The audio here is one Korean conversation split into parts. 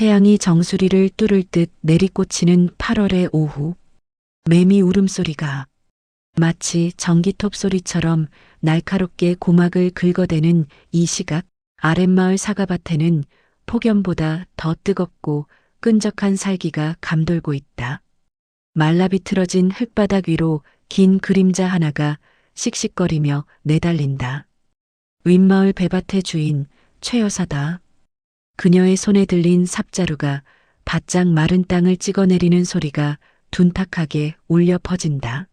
태양이 정수리를 뚫을 듯 내리꽂히는 8월의 오후. 매미 울음소리가 마치 전기톱 소리처럼 날카롭게 고막을 긁어대는 이 시각, 아랫마을 사과밭에는 폭염보다 더 뜨겁고 끈적한 살기가 감돌고 있다. 말라비틀어진 흙바닥 위로 긴 그림자 하나가 씩씩거리며 내달린다. 윗마을 배밭의 주인 최 여사다. 그녀의 손에 들린 삽자루가 바짝 마른 땅을 찍어내리는 소리가 둔탁하게 울려 퍼진다.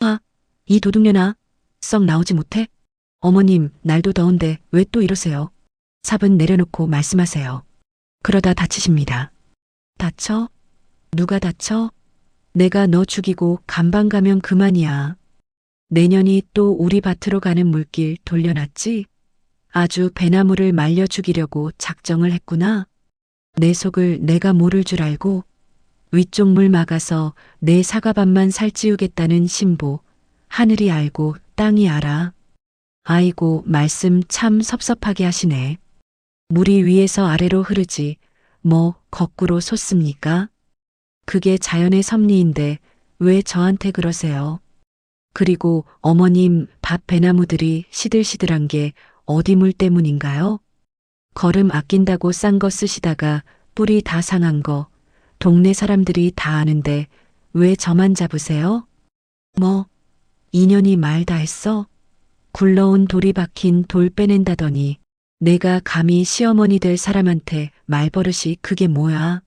아, 이 도둑년아, 썩 나오지 못해? 어머님, 날도 더운데 왜 또 이러세요? 삽은 내려놓고 말씀하세요. 그러다 다치십니다. 다쳐? 누가 다쳐? 내가 너 죽이고 감방 가면 그만이야. 내년이 또 우리 밭으로 가는 물길 돌려놨지? 아주 배나무를 말려 죽이려고 작정을 했구나. 내 속을 내가 모를 줄 알고 위쪽 물 막아서 내 사과밭만 살찌우겠다는 신보. 하늘이 알고 땅이 알아. 아이고, 말씀 참 섭섭하게 하시네. 물이 위에서 아래로 흐르지 뭐 거꾸로 솟습니까? 그게 자연의 섭리인데 왜 저한테 그러세요? 그리고 어머님 밭 배나무들이 시들시들한 게 어디 물 때문인가요? 거름 아낀다고 싼 거 쓰시다가 뿌리 다 상한 거 동네 사람들이 다 아는데 왜 저만 잡으세요? 뭐, 인연이 말 다 했어? 굴러온 돌이 박힌 돌 빼낸다더니 내가 감히 시어머니 될 사람한테 말버릇이 그게 뭐야?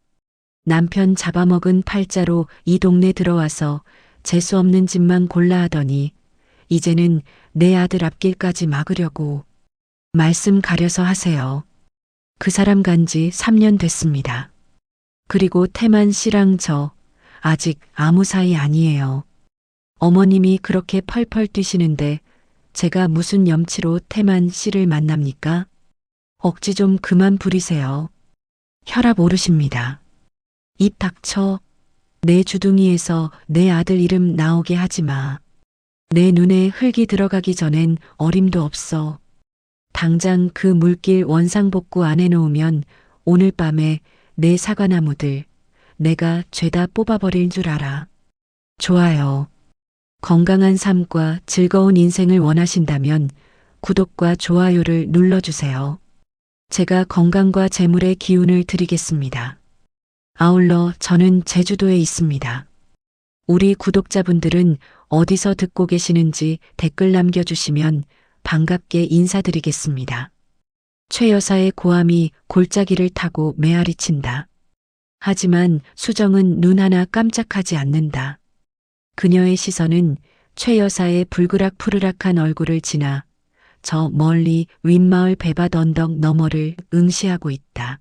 남편 잡아먹은 팔자로 이 동네 들어와서 재수없는 짓만 골라 하더니 이제는 내 아들 앞길까지 막으려고. 말씀 가려서 하세요. 그 사람 간지 3년 됐습니다. 그리고 태만 씨랑 저 아직 아무 사이 아니에요. 어머님이 그렇게 펄펄 뛰시는데 제가 무슨 염치로 태만 씨를 만납니까? 억지 좀 그만 부리세요. 혈압 오르십니다. 입 닥쳐. 내 주둥이에서 내 아들 이름 나오게 하지 마. 내 눈에 흙이 들어가기 전엔 어림도 없어. 당장 그 물길 원상복구 안 해놓으면 오늘 밤에 내 사과나무들 내가 죄다 뽑아버릴 줄 알아. 좋아요. 건강한 삶과 즐거운 인생을 원하신다면 구독과 좋아요를 눌러주세요. 제가 건강과 재물의 기운을 드리겠습니다. 아울러 저는 제주도에 있습니다. 우리 구독자분들은 어디서 듣고 계시는지 댓글 남겨주시면 반갑게 인사드리겠습니다. 최 여사의 고함이 골짜기를 타고 메아리친다. 하지만 수정은 눈 하나 깜짝하지 않는다. 그녀의 시선은 최 여사의 불그락푸르락한 얼굴을 지나 저 멀리 윗마을 배밭 언덕 너머를 응시하고 있다.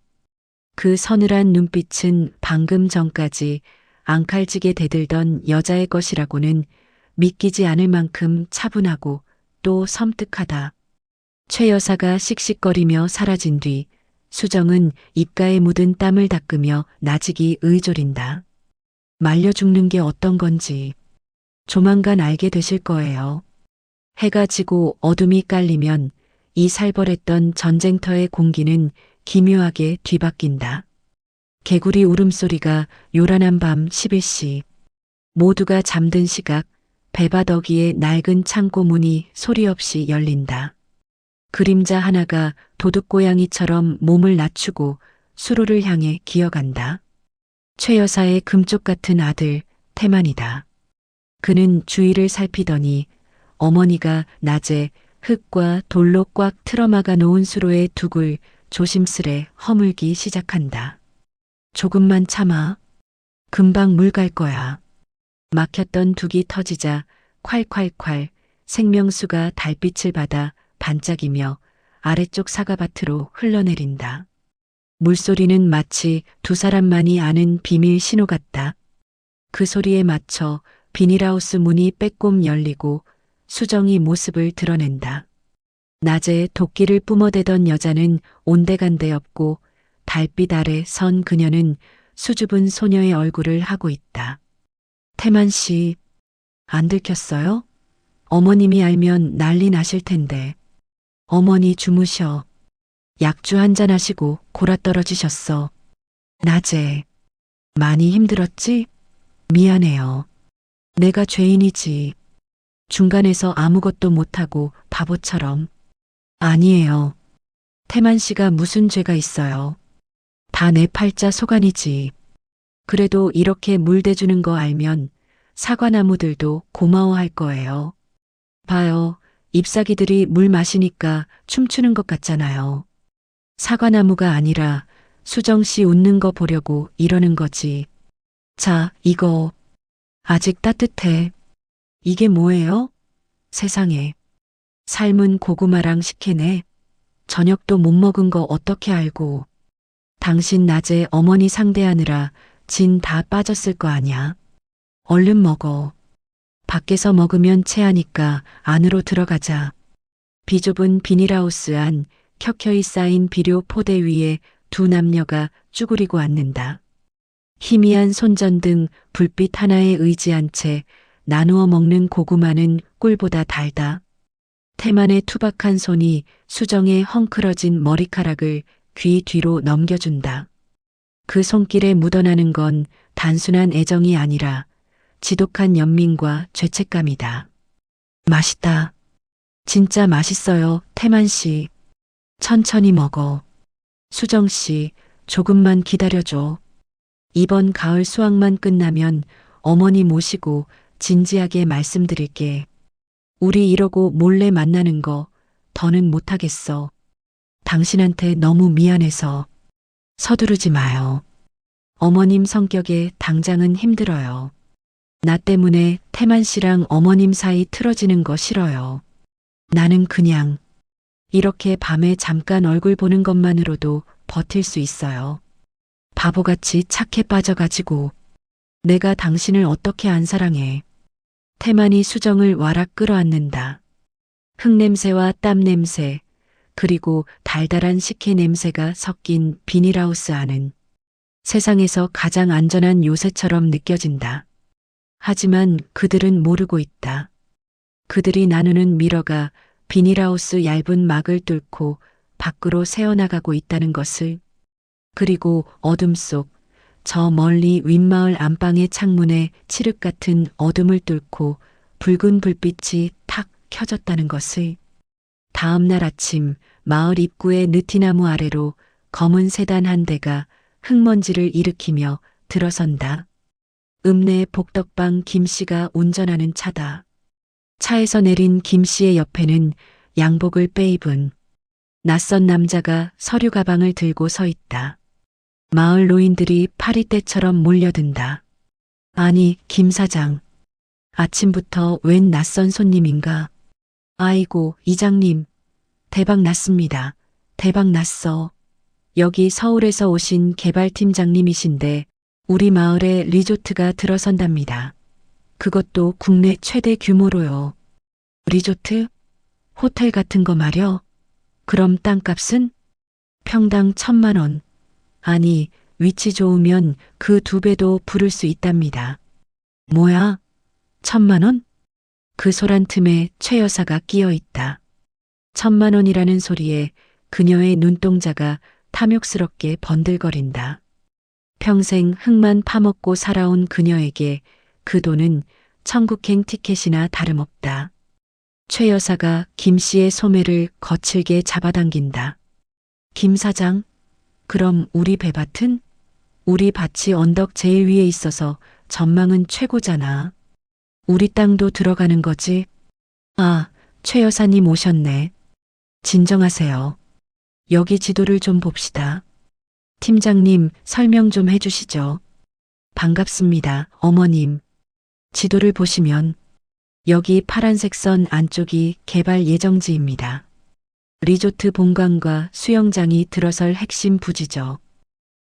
그 서늘한 눈빛은 방금 전까지 앙칼지게 대들던 여자의 것이라고는 믿기지 않을 만큼 차분하고 또 섬뜩하다. 최 여사가 씩씩거리며 사라진 뒤 수정은 입가에 묻은 땀을 닦으며 나직이 의졸인다. 말려 죽는 게 어떤 건지 조만간 알게 되실 거예요. 해가 지고 어둠이 깔리면 이 살벌했던 전쟁터의 공기는 기묘하게 뒤바뀐다. 개구리 울음소리가 요란한 밤 11시. 모두가 잠든 시각 배바더기의 낡은 창고 문이 소리 없이 열린다. 그림자 하나가 도둑고양이처럼 몸을 낮추고 수로를 향해 기어간다. 최 여사의 금쪽 같은 아들 태만이다. 그는 주위를 살피더니 어머니가 낮에 흙과 돌로 꽉 틀어막아 놓은 수로의 둑을 조심스레 허물기 시작한다. 조금만 참아. 금방 물 갈 거야. 막혔던 둑이 터지자 콸콸콸 생명수가 달빛을 받아 반짝이며 아래쪽 사과밭으로 흘러내린다. 물소리는 마치 두 사람만이 아는 비밀 신호 같다. 그 소리에 맞춰 비닐하우스 문이 빼꼼 열리고 수정이 모습을 드러낸다. 낮에 도끼를 뿜어대던 여자는 온데간데 없고 달빛 아래 선 그녀는 수줍은 소녀의 얼굴을 하고 있다. 태만 씨, 안 들켰어요? 어머님이 알면 난리 나실 텐데. 어머니 주무셔. 약주 한잔 하시고 골아떨어지셨어. 낮에 많이 힘들었지? 미안해요. 내가 죄인이지. 중간에서 아무것도 못하고 바보처럼. 아니에요. 태만 씨가 무슨 죄가 있어요. 다 내 팔자 속안이지. 그래도 이렇게 물 대주는 거 알면 사과나무들도 고마워할 거예요. 봐요. 잎사귀들이 물 마시니까 춤추는 것 같잖아요. 사과나무가 아니라 수정 씨 웃는 거 보려고 이러는 거지. 자, 이거. 아직 따뜻해. 이게 뭐예요? 세상에. 삶은 고구마랑 식혜네. 저녁도 못 먹은 거 어떻게 알고. 당신 낮에 어머니 상대하느라 진 다 빠졌을 거 아냐. 얼른 먹어. 밖에서 먹으면 체하니까 안으로 들어가자. 비좁은 비닐하우스 안 켜켜이 쌓인 비료 포대 위에 두 남녀가 쭈그리고 앉는다. 희미한 손전등 불빛 하나에 의지한 채 나누어 먹는 고구마는 꿀보다 달다. 태만의 투박한 손이 수정의 헝클어진 머리카락을 귀 뒤로 넘겨준다. 그 손길에 묻어나는 건 단순한 애정이 아니라 지독한 연민과 죄책감이다. 맛있다. 진짜 맛있어요, 태만 씨. 천천히 먹어. 수정 씨, 조금만 기다려줘. 이번 가을 수확만 끝나면 어머니 모시고 진지하게 말씀드릴게. 우리 이러고 몰래 만나는 거 더는 못하겠어. 당신한테 너무 미안해서. 서두르지 마요. 어머님 성격에 당장은 힘들어요. 나 때문에 태만 씨랑 어머님 사이 틀어지는 거 싫어요. 나는 그냥 이렇게 밤에 잠깐 얼굴 보는 것만으로도 버틸 수 있어요. 바보같이 착해 빠져가지고 내가 당신을 어떻게 안 사랑해. 태만이 수정을 와락 끌어안는다. 흙냄새와 땀냄새 그리고 달달한 식혜 냄새가 섞인 비닐하우스 안은 세상에서 가장 안전한 요새처럼 느껴진다. 하지만 그들은 모르고 있다. 그들이 나누는 미러가 비닐하우스 얇은 막을 뚫고 밖으로 새어나가고 있다는 것을. 그리고 어둠 속 저 멀리 윗마을 안방의 창문에 칠흑 같은 어둠을 뚫고 붉은 불빛이 탁 켜졌다는 것을. 다음 날 아침 마을 입구의 느티나무 아래로 검은 세단 한 대가 흙먼지를 일으키며 들어선다. 읍내 복덕방 김씨가 운전하는 차다. 차에서 내린 김씨의 옆에는 양복을 빼입은 낯선 남자가 서류 가방을 들고 서 있다. 마을 노인들이 파리떼처럼 몰려든다. 아니, 김 사장. 아침부터 웬 낯선 손님인가? 아이고, 이장님. 대박 났습니다. 대박 났어. 여기 서울에서 오신 개발팀장님이신데 우리 마을에 리조트가 들어선답니다. 그것도 국내 최대 규모로요. 리조트? 호텔 같은 거 말여? 그럼 땅값은? 평당 1,000만 원. 아니, 위치 좋으면 그 2배도 부를 수 있답니다. 뭐야? 1,000만 원? 그 소란 틈에 최 여사가 끼어 있다. 1,000만 원이라는 소리에 그녀의 눈동자가 탐욕스럽게 번들거린다. 평생 흙만 파먹고 살아온 그녀에게 그 돈은 천국행 티켓이나 다름없다. 최 여사가 김 씨의 소매를 거칠게 잡아당긴다. 김 사장, 그럼 우리 배밭은? 우리 밭이 언덕 제일 위에 있어서 전망은 최고잖아. 우리 땅도 들어가는 거지? 아, 최 여사님 오셨네. 진정하세요. 여기 지도를 좀 봅시다. 팀장님, 설명 좀 해주시죠. 반갑습니다, 어머님. 지도를 보시면 여기 파란색 선 안쪽이 개발 예정지입니다. 리조트 본관과 수영장이 들어설 핵심 부지죠.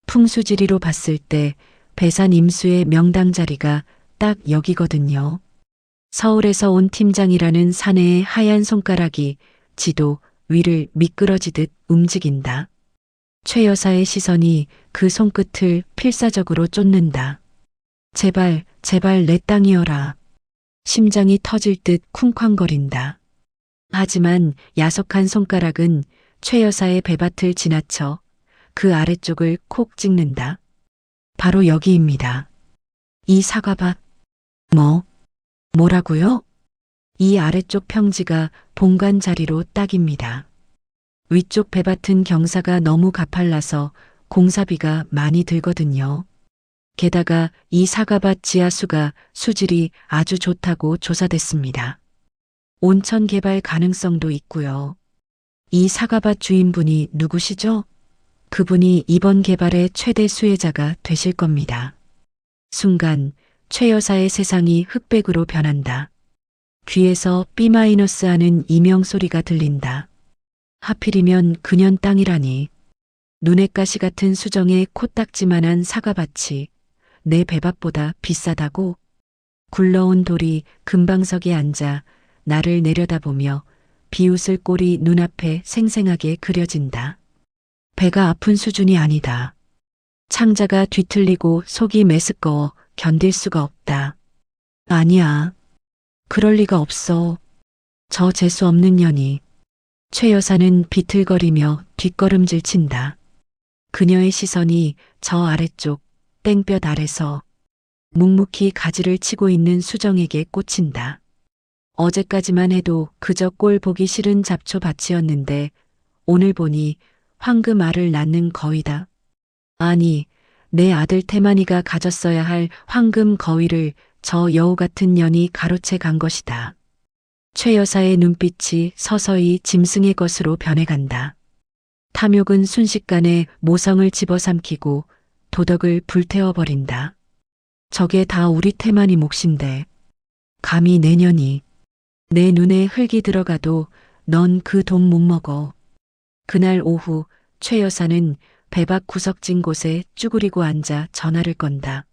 풍수지리로 봤을 때 배산 임수의 명당 자리가 딱 여기거든요. 서울에서 온 팀장이라는 사내의 하얀 손가락이 지도 위를 미끄러지듯 움직인다. 최 여사의 시선이 그 손끝을 필사적으로 쫓는다. 제발, 제발 내 땅이여라. 심장이 터질 듯 쿵쾅거린다. 하지만 야속한 손가락은 최 여사의 배밭을 지나쳐 그 아래쪽을 콕 찍는다. 바로 여기입니다. 이 사과밭. 뭐라고요? 이 아래쪽 평지가 본관 자리로 딱입니다. 위쪽 배밭은 경사가 너무 가팔라서 공사비가 많이 들거든요. 게다가 이 사과밭 지하수가 수질이 아주 좋다고 조사됐습니다. 온천 개발 가능성도 있고요. 이 사과밭 주인분이 누구시죠? 그분이 이번 개발의 최대 수혜자가 되실 겁니다. 순간 최 여사의 세상이 흑백으로 변한다. 귀에서 B- 하는 이명 소리가 들린다. 하필이면 그년 땅이라니. 눈엣 가시 같은 수정의 코딱지만한 사과밭이 내 배밭보다 비싸다고? 굴러온 돌이 금방석에 앉아 나를 내려다보며 비웃을 꼴이 눈앞에 생생하게 그려진다. 배가 아픈 수준이 아니다. 창자가 뒤틀리고 속이 메스꺼워 견딜 수가 없다. 아니야. 그럴 리가 없어. 저 재수 없는 년이. 최 여사는 비틀거리며 뒷걸음질 친다. 그녀의 시선이 저 아래쪽 땡볕 아래서 묵묵히 가지를 치고 있는 수정에게 꽂힌다. 어제까지만 해도 그저 꼴 보기 싫은 잡초밭이었는데 오늘 보니 황금 알을 낳는 거위다. 아니, 내 아들 태만이가 가졌어야 할 황금 거위를 저 여우 같은 년이 가로채 간 것이다. 최 여사의 눈빛이 서서히 짐승의 것으로 변해간다. 탐욕은 순식간에 모성을 집어삼키고 도덕을 불태워버린다. 저게 다 우리 태만이 몫인데 감히 내 년이. 내 눈에 흙이 들어가도 넌 그 돈 못 먹어. 그날 오후 최 여사는 배밖 구석진 곳에 쭈그리고 앉아 전화를 건다.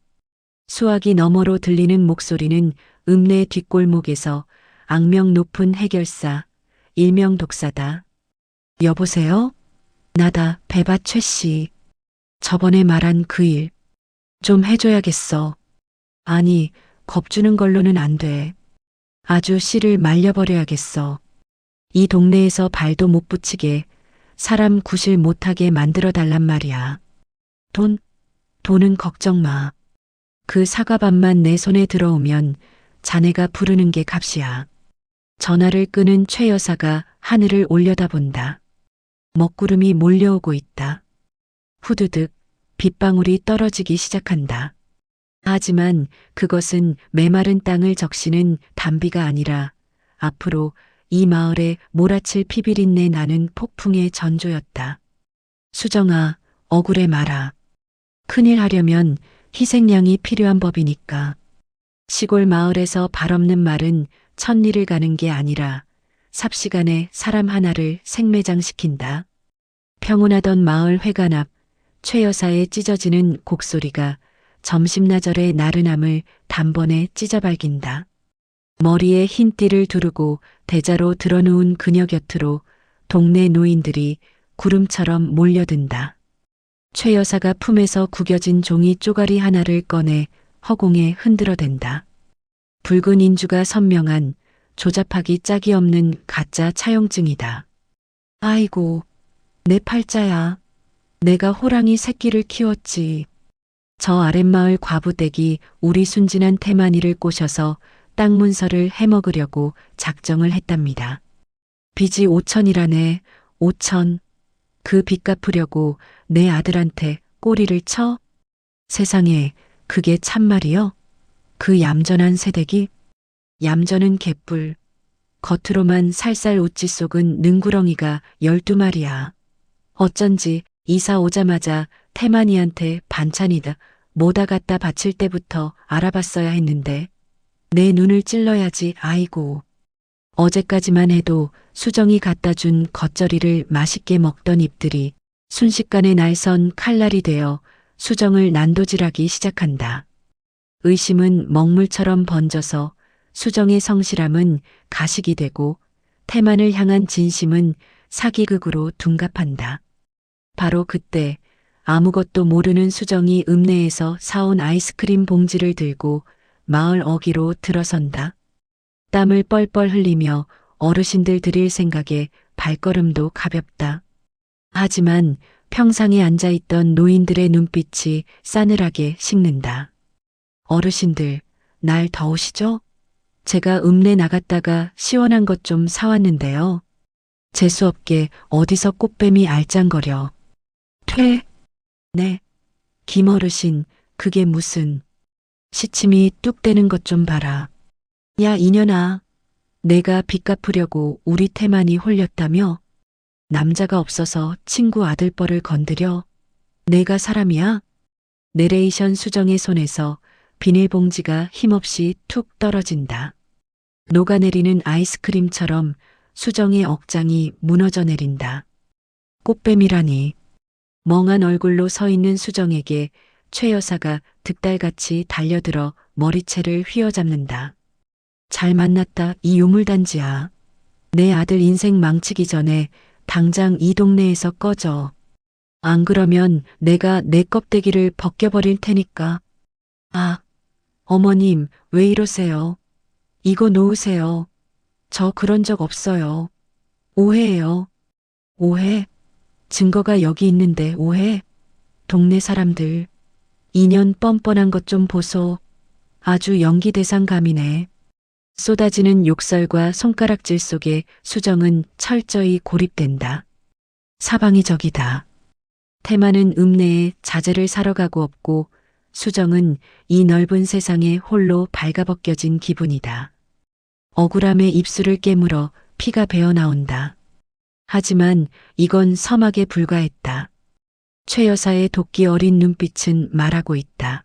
수화기 너머로 들리는 목소리는 읍내 뒷골목에서 악명 높은 해결사, 일명 독사다. 여보세요? 나다, 배밭 최 씨. 저번에 말한 그 일 좀 해줘야겠어. 아니, 겁주는 걸로는 안 돼. 아주 씨를 말려버려야겠어. 이 동네에서 발도 못 붙이게 사람 구실 못하게 만들어 달란 말이야. 돈은 걱정 마. 그 사과밭만 내 손에 들어오면 자네가 부르는 게 값이야. 전화를 끄는 최 여사가 하늘을 올려다본다. 먹구름이 몰려오고 있다. 후드득 빗방울이 떨어지기 시작한다. 하지만 그것은 메마른 땅을 적시는 단비가 아니라 앞으로 이 마을에 몰아칠 피비린내 나는 폭풍의 전조였다. 수정아, 억울해 마라. 큰일 하려면 희생양이 필요한 법이니까. 시골 마을에서 발 없는 말은 천리를 가는 게 아니라 삽시간에 사람 하나를 생매장시킨다. 평온하던 마을 회관 앞 최 여사의 찢어지는 곡소리가 점심나절의 나른함을 단번에 찢어발긴다. 머리에 흰 띠를 두르고 대자로 드러누운 그녀 곁으로 동네 노인들이 구름처럼 몰려든다. 최 여사가 품에서 구겨진 종이 쪼가리 하나를 꺼내 허공에 흔들어댄다. 붉은 인주가 선명한 조잡하기 짝이 없는 가짜 차용증이다. 아이고, 내 팔자야. 내가 호랑이 새끼를 키웠지. 저 아랫마을 과부댁이 우리 순진한 태만이를 꼬셔서 땅 문서를 해먹으려고 작정을 했답니다. 빚이 5천이라네. 5천. 그 빚 갚으려고 내 아들한테 꼬리를 쳐? 세상에, 그게 참말이여? 그 얌전한 새댁이? 얌전은 개뿔. 겉으로만 살살 웃지 속은 능구렁이가 12마리야. 어쩐지 이사 오자마자 태만이한테 반찬이다 뭐다 갖다 바칠 때부터 알아봤어야 했는데 내 눈을 찔러야지. 아이고. 어제까지만 해도 수정이 갖다 준 겉절이를 맛있게 먹던 입들이 순식간에 날선 칼날이 되어 수정을 난도질하기 시작한다. 의심은 먹물처럼 번져서 수정의 성실함은 가식이 되고 태만을 향한 진심은 사기극으로 둔갑한다. 바로 그때 아무것도 모르는 수정이 읍내에서 사온 아이스크림 봉지를 들고 마을 어귀로 들어선다. 땀을 뻘뻘 흘리며 어르신들 드릴 생각에 발걸음도 가볍다. 하지만 평상에 앉아있던 노인들의 눈빛이 싸늘하게 식는다. 어르신들, 날 더우시죠? 제가 읍내 나갔다가 시원한 것 좀 사왔는데요. 재수없게 어디서 꽃뱀이 알짱거려. 퇴? 네. 김어르신, 그게 무슨. 시침이 뚝 떼는 것 좀 봐라. 야, 이년아. 내가 빚 갚으려고 우리 태만이 홀렸다며? 남자가 없어서 친구 아들뻘을 건드려? 내가 사람이야? 내레이션 수정의 손에서 비닐봉지가 힘없이 툭 떨어진다. 녹아내리는 아이스크림처럼 수정의 억장이 무너져 내린다. 꽃뱀이라니. 멍한 얼굴로 서 있는 수정에게 최 여사가 득달같이 달려들어 머리채를 휘어잡는다. 잘 만났다, 이 유물단지야. 내 아들 인생 망치기 전에 당장 이 동네에서 꺼져. 안 그러면 내가 내 껍데기를 벗겨버릴 테니까. 아, 어머님, 왜 이러세요? 이거 놓으세요. 저 그런 적 없어요. 오해예요. 오해? 증거가 여기 있는데 오해? 동네 사람들. 인연 뻔뻔한 것 좀 보소. 아주 연기 대상감이네. 쏟아지는 욕설과 손가락질 속에 수정은 철저히 고립된다. 사방이 적이다. 태만은 읍내에 자재를 사러 가고 없고 수정은 이 넓은 세상에 홀로 발가벗겨진 기분이다. 억울함에 입술을 깨물어 피가 배어나온다. 하지만 이건 서막에 불과했다. 최 여사의 도끼 어린 눈빛은 말하고 있다.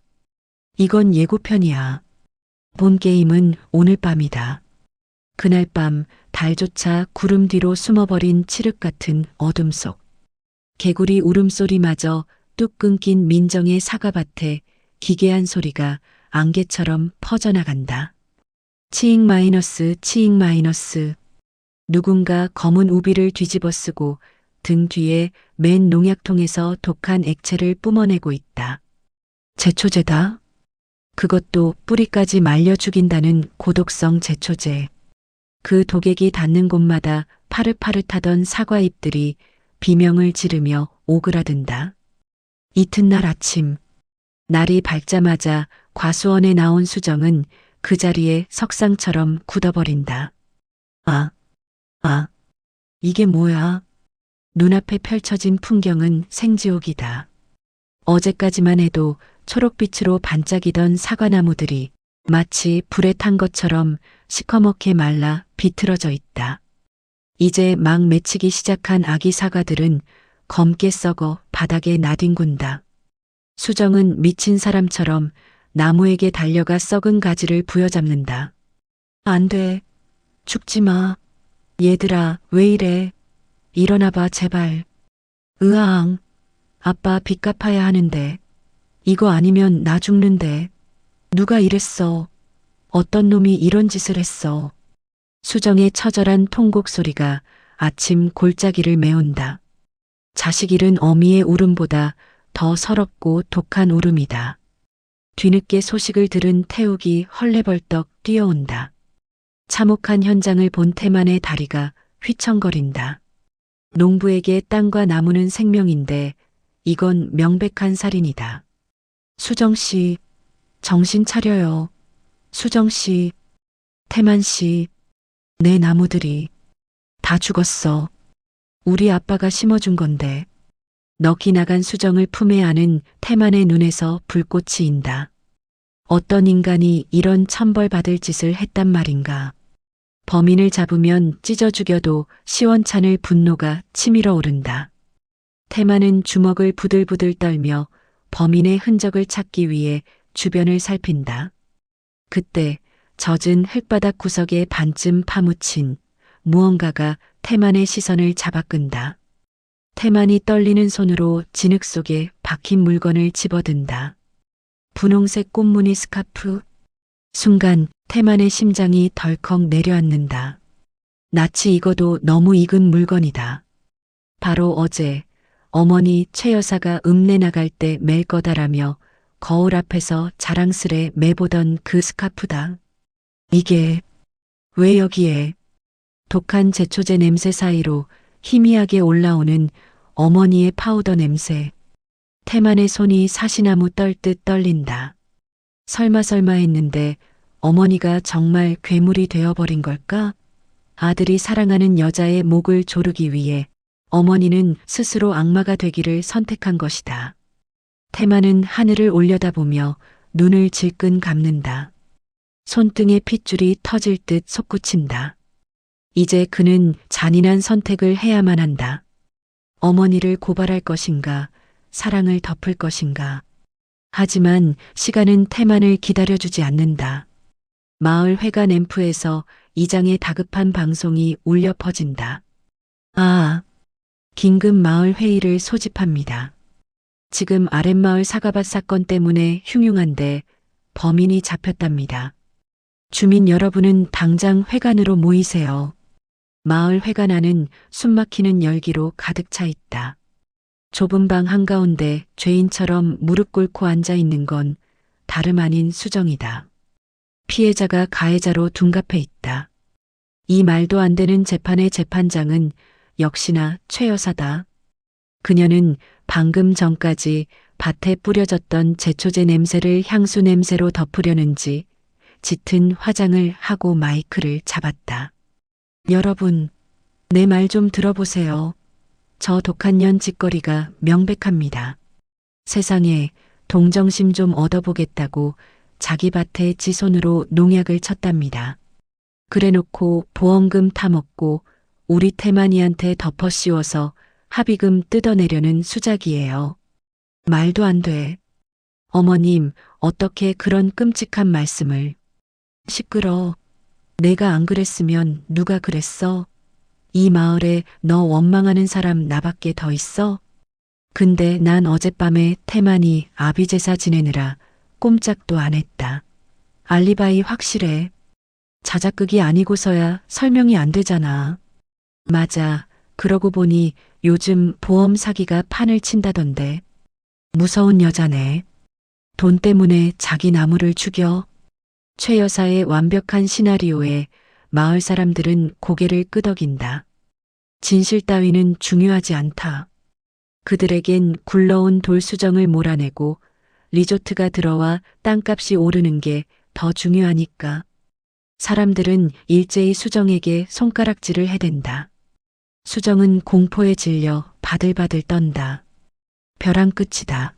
이건 예고편이야. 본 게임은 오늘 밤이다. 그날 밤 달조차 구름 뒤로 숨어버린 칠흑 같은 어둠 속 개구리 울음소리마저 뚝 끊긴 민정의 사과밭에 기괴한 소리가 안개처럼 퍼져나간다. 치익 마이너스 치익 마이너스. 누군가 검은 우비를 뒤집어 쓰고 등 뒤에 맨 농약통에서 독한 액체를 뿜어내고 있다. 제초제다. 그것도 뿌리까지 말려 죽인다는 고독성 제초제. 그 독액이 닿는 곳마다 파릇파릇하던 사과잎들이 비명을 지르며 오그라든다. 이튿날 아침, 날이 밝자마자 과수원에 나온 수정은 그 자리에 석상처럼 굳어버린다. 이게 뭐야? 눈앞에 펼쳐진 풍경은 생지옥이다. 어제까지만 해도 초록빛으로 반짝이던 사과나무들이 마치 불에 탄 것처럼 시커멓게 말라 비틀어져 있다. 이제 막 맺히기 시작한 아기 사과들은 검게 썩어 바닥에 나뒹군다. 수정은 미친 사람처럼 나무에게 달려가 썩은 가지를 부여잡는다. 안 돼. 죽지 마. 얘들아, 왜 이래? 일어나봐, 제발. 으아앙. 아빠 빚 갚아야 하는데. 이거 아니면 나 죽는데. 누가 이랬어? 어떤 놈이 이런 짓을 했어? 수정의 처절한 통곡 소리가 아침 골짜기를 메운다. 자식 잃은 어미의 울음보다 더 서럽고 독한 울음이다. 뒤늦게 소식을 들은 태욱이 헐레벌떡 뛰어온다. 참혹한 현장을 본 태만의 다리가 휘청거린다. 농부에게 땅과 나무는 생명인데 이건 명백한 살인이다. 수정씨, 정신 차려요. 수정씨, 태만씨, 내 나무들이 다 죽었어. 우리 아빠가 심어준 건데. 넋이 나간 수정을 품에 안은 태만의 눈에서 불꽃이 인다. 어떤 인간이 이런 천벌받을 짓을 했단 말인가. 범인을 잡으면 찢어 죽여도 시원찮을 분노가 치밀어 오른다. 태만은 주먹을 부들부들 떨며 범인의 흔적을 찾기 위해 주변을 살핀다. 그때 젖은 흙바닥 구석에 반쯤 파묻힌 무언가가 태만의 시선을 잡아끈다. 태만이 떨리는 손으로 진흙 속에 박힌 물건을 집어든다. 분홍색 꽃무늬 스카프. 순간 태만의 심장이 덜컥 내려앉는다. 낯이 익어도 너무 익은 물건이다. 바로 어제 어머니 최 여사가 읍내 나갈 때 맬 거다라며 거울 앞에서 자랑스레 매보던 그 스카프다. 이게 왜 여기에? 독한 제초제 냄새 사이로 희미하게 올라오는 어머니의 파우더 냄새. 태만의 손이 사시나무 떨듯 떨린다. 설마 했는데 어머니가 정말 괴물이 되어버린 걸까? 아들이 사랑하는 여자의 목을 조르기 위해 어머니는 스스로 악마가 되기를 선택한 것이다. 태만은 하늘을 올려다보며 눈을 질끈 감는다. 손등에 핏줄이 터질 듯 솟구친다. 이제 그는 잔인한 선택을 해야만 한다. 어머니를 고발할 것인가, 사랑을 덮을 것인가. 하지만 시간은 태만을 기다려주지 않는다. 마을 회관 앰프에서 이장의 다급한 방송이 울려 퍼진다. 아, 긴급 마을 회의를 소집합니다. 지금 아랫마을 사과밭 사건 때문에 흉흉한데 범인이 잡혔답니다. 주민 여러분은 당장 회관으로 모이세요. 마을 회관 안은 숨막히는 열기로 가득 차 있다. 좁은 방 한가운데 죄인처럼 무릎 꿇고 앉아 있는 건 다름 아닌 수정이다. 피해자가 가해자로 둔갑해 있다. 이 말도 안 되는 재판의 재판장은 역시나 최 여사다. 그녀는 방금 전까지 밭에 뿌려졌던 제초제 냄새를 향수 냄새로 덮으려는지 짙은 화장을 하고 마이크를 잡았다. 여러분, 내 말 좀 들어보세요. 저 독한 년 짓거리가 명백합니다. 세상에 동정심 좀 얻어보겠다고 자기 밭에 지 손으로 농약을 쳤답니다. 그래놓고 보험금 타먹고 우리 태만이한테 덮어 씌워서 합의금 뜯어내려는 수작이에요. 말도 안 돼. 어머님, 어떻게 그런 끔찍한 말씀을. 시끄러. 내가 안 그랬으면 누가 그랬어? 이 마을에 너 원망하는 사람 나밖에 더 있어? 근데 난 어젯밤에 태만이 아비제사 지내느라 꼼짝도 안 했다. 알리바이 확실해. 자작극이 아니고서야 설명이 안 되잖아. 맞아. 그러고 보니 요즘 보험 사기가 판을 친다던데. 무서운 여자네. 돈 때문에 자기 나무를 죽여. 최 여사의 완벽한 시나리오에 마을 사람들은 고개를 끄덕인다. 진실 따위는 중요하지 않다. 그들에겐 굴러온 돌수정을 몰아내고 리조트가 들어와 땅값이 오르는 게 더 중요하니까. 사람들은 일제히 수정에게 손가락질을 해댄다. 수정은 공포에 질려 바들바들 떤다. 벼랑 끝이다.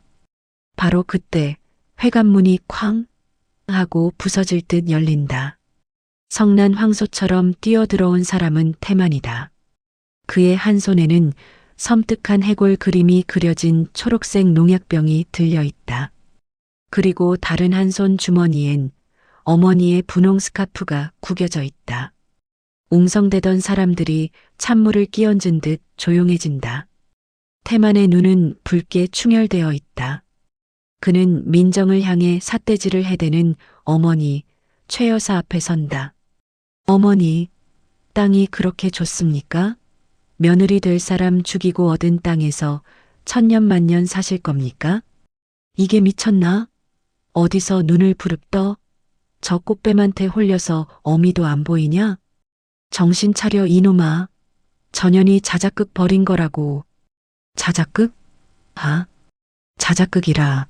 바로 그때 회관문이 쾅 하고 부서질 듯 열린다. 성난 황소처럼 뛰어들어온 사람은 태만이다. 그의 한 손에는 섬뜩한 해골 그림이 그려진 초록색 농약병이 들려있다. 그리고 다른 한 손 주머니엔 어머니의 분홍 스카프가 구겨져 있다. 웅성대던 사람들이 찬물을 끼얹은 듯 조용해진다. 태만의 눈은 붉게 충혈되어 있다. 그는 민정을 향해 삿대질을 해대는 어머니, 최 여사 앞에 선다. 어머니, 땅이 그렇게 좋습니까? 며느리 될 사람 죽이고 얻은 땅에서 천년만년 사실 겁니까? 이게 미쳤나? 어디서 눈을 부릅떠? 저 꽃뱀한테 홀려서 어미도 안 보이냐? 정신 차려 이놈아. 전현이 자작극 벌인 거라고. 자작극? 아, 자작극이라.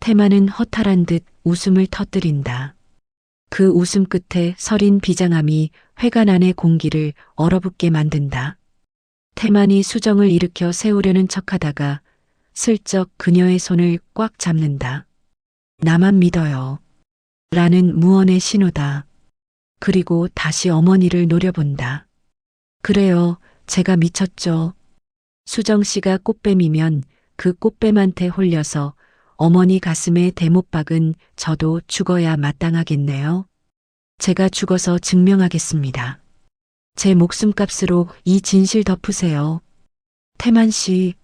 태만은 허탈한 듯 웃음을 터뜨린다. 그 웃음 끝에 서린 비장함이 회관 안의 공기를 얼어붙게 만든다. 태만이 수정을 일으켜 세우려는 척하다가 슬쩍 그녀의 손을 꽉 잡는다. 나만 믿어요. 라는 무언의 신호다. 그리고 다시 어머니를 노려본다. 그래요, 제가 미쳤죠. 수정 씨가 꽃뱀이면 그 꽃뱀한테 홀려서 어머니 가슴에 대못 박은 저도 죽어야 마땅하겠네요. 제가 죽어서 증명하겠습니다. 제 목숨값으로 이 진실 덮으세요. 태만 씨,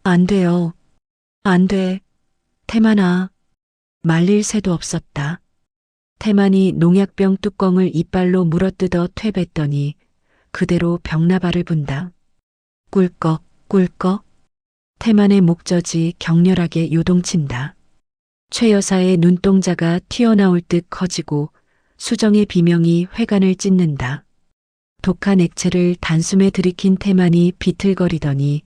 안 돼요. 안 돼. 태만아. 말릴 새도 없었다. 태만이 농약병 뚜껑을 이빨로 물어뜯어 퇴뱉더니 그대로 벽나발을 분다. 꿀꺽, 꿀꺽. 태만의 목젖이 격렬하게 요동친다. 최 여사의 눈동자가 튀어나올 듯 커지고 수정의 비명이 회관을 찢는다. 독한 액체를 단숨에 들이킨 태만이 비틀거리더니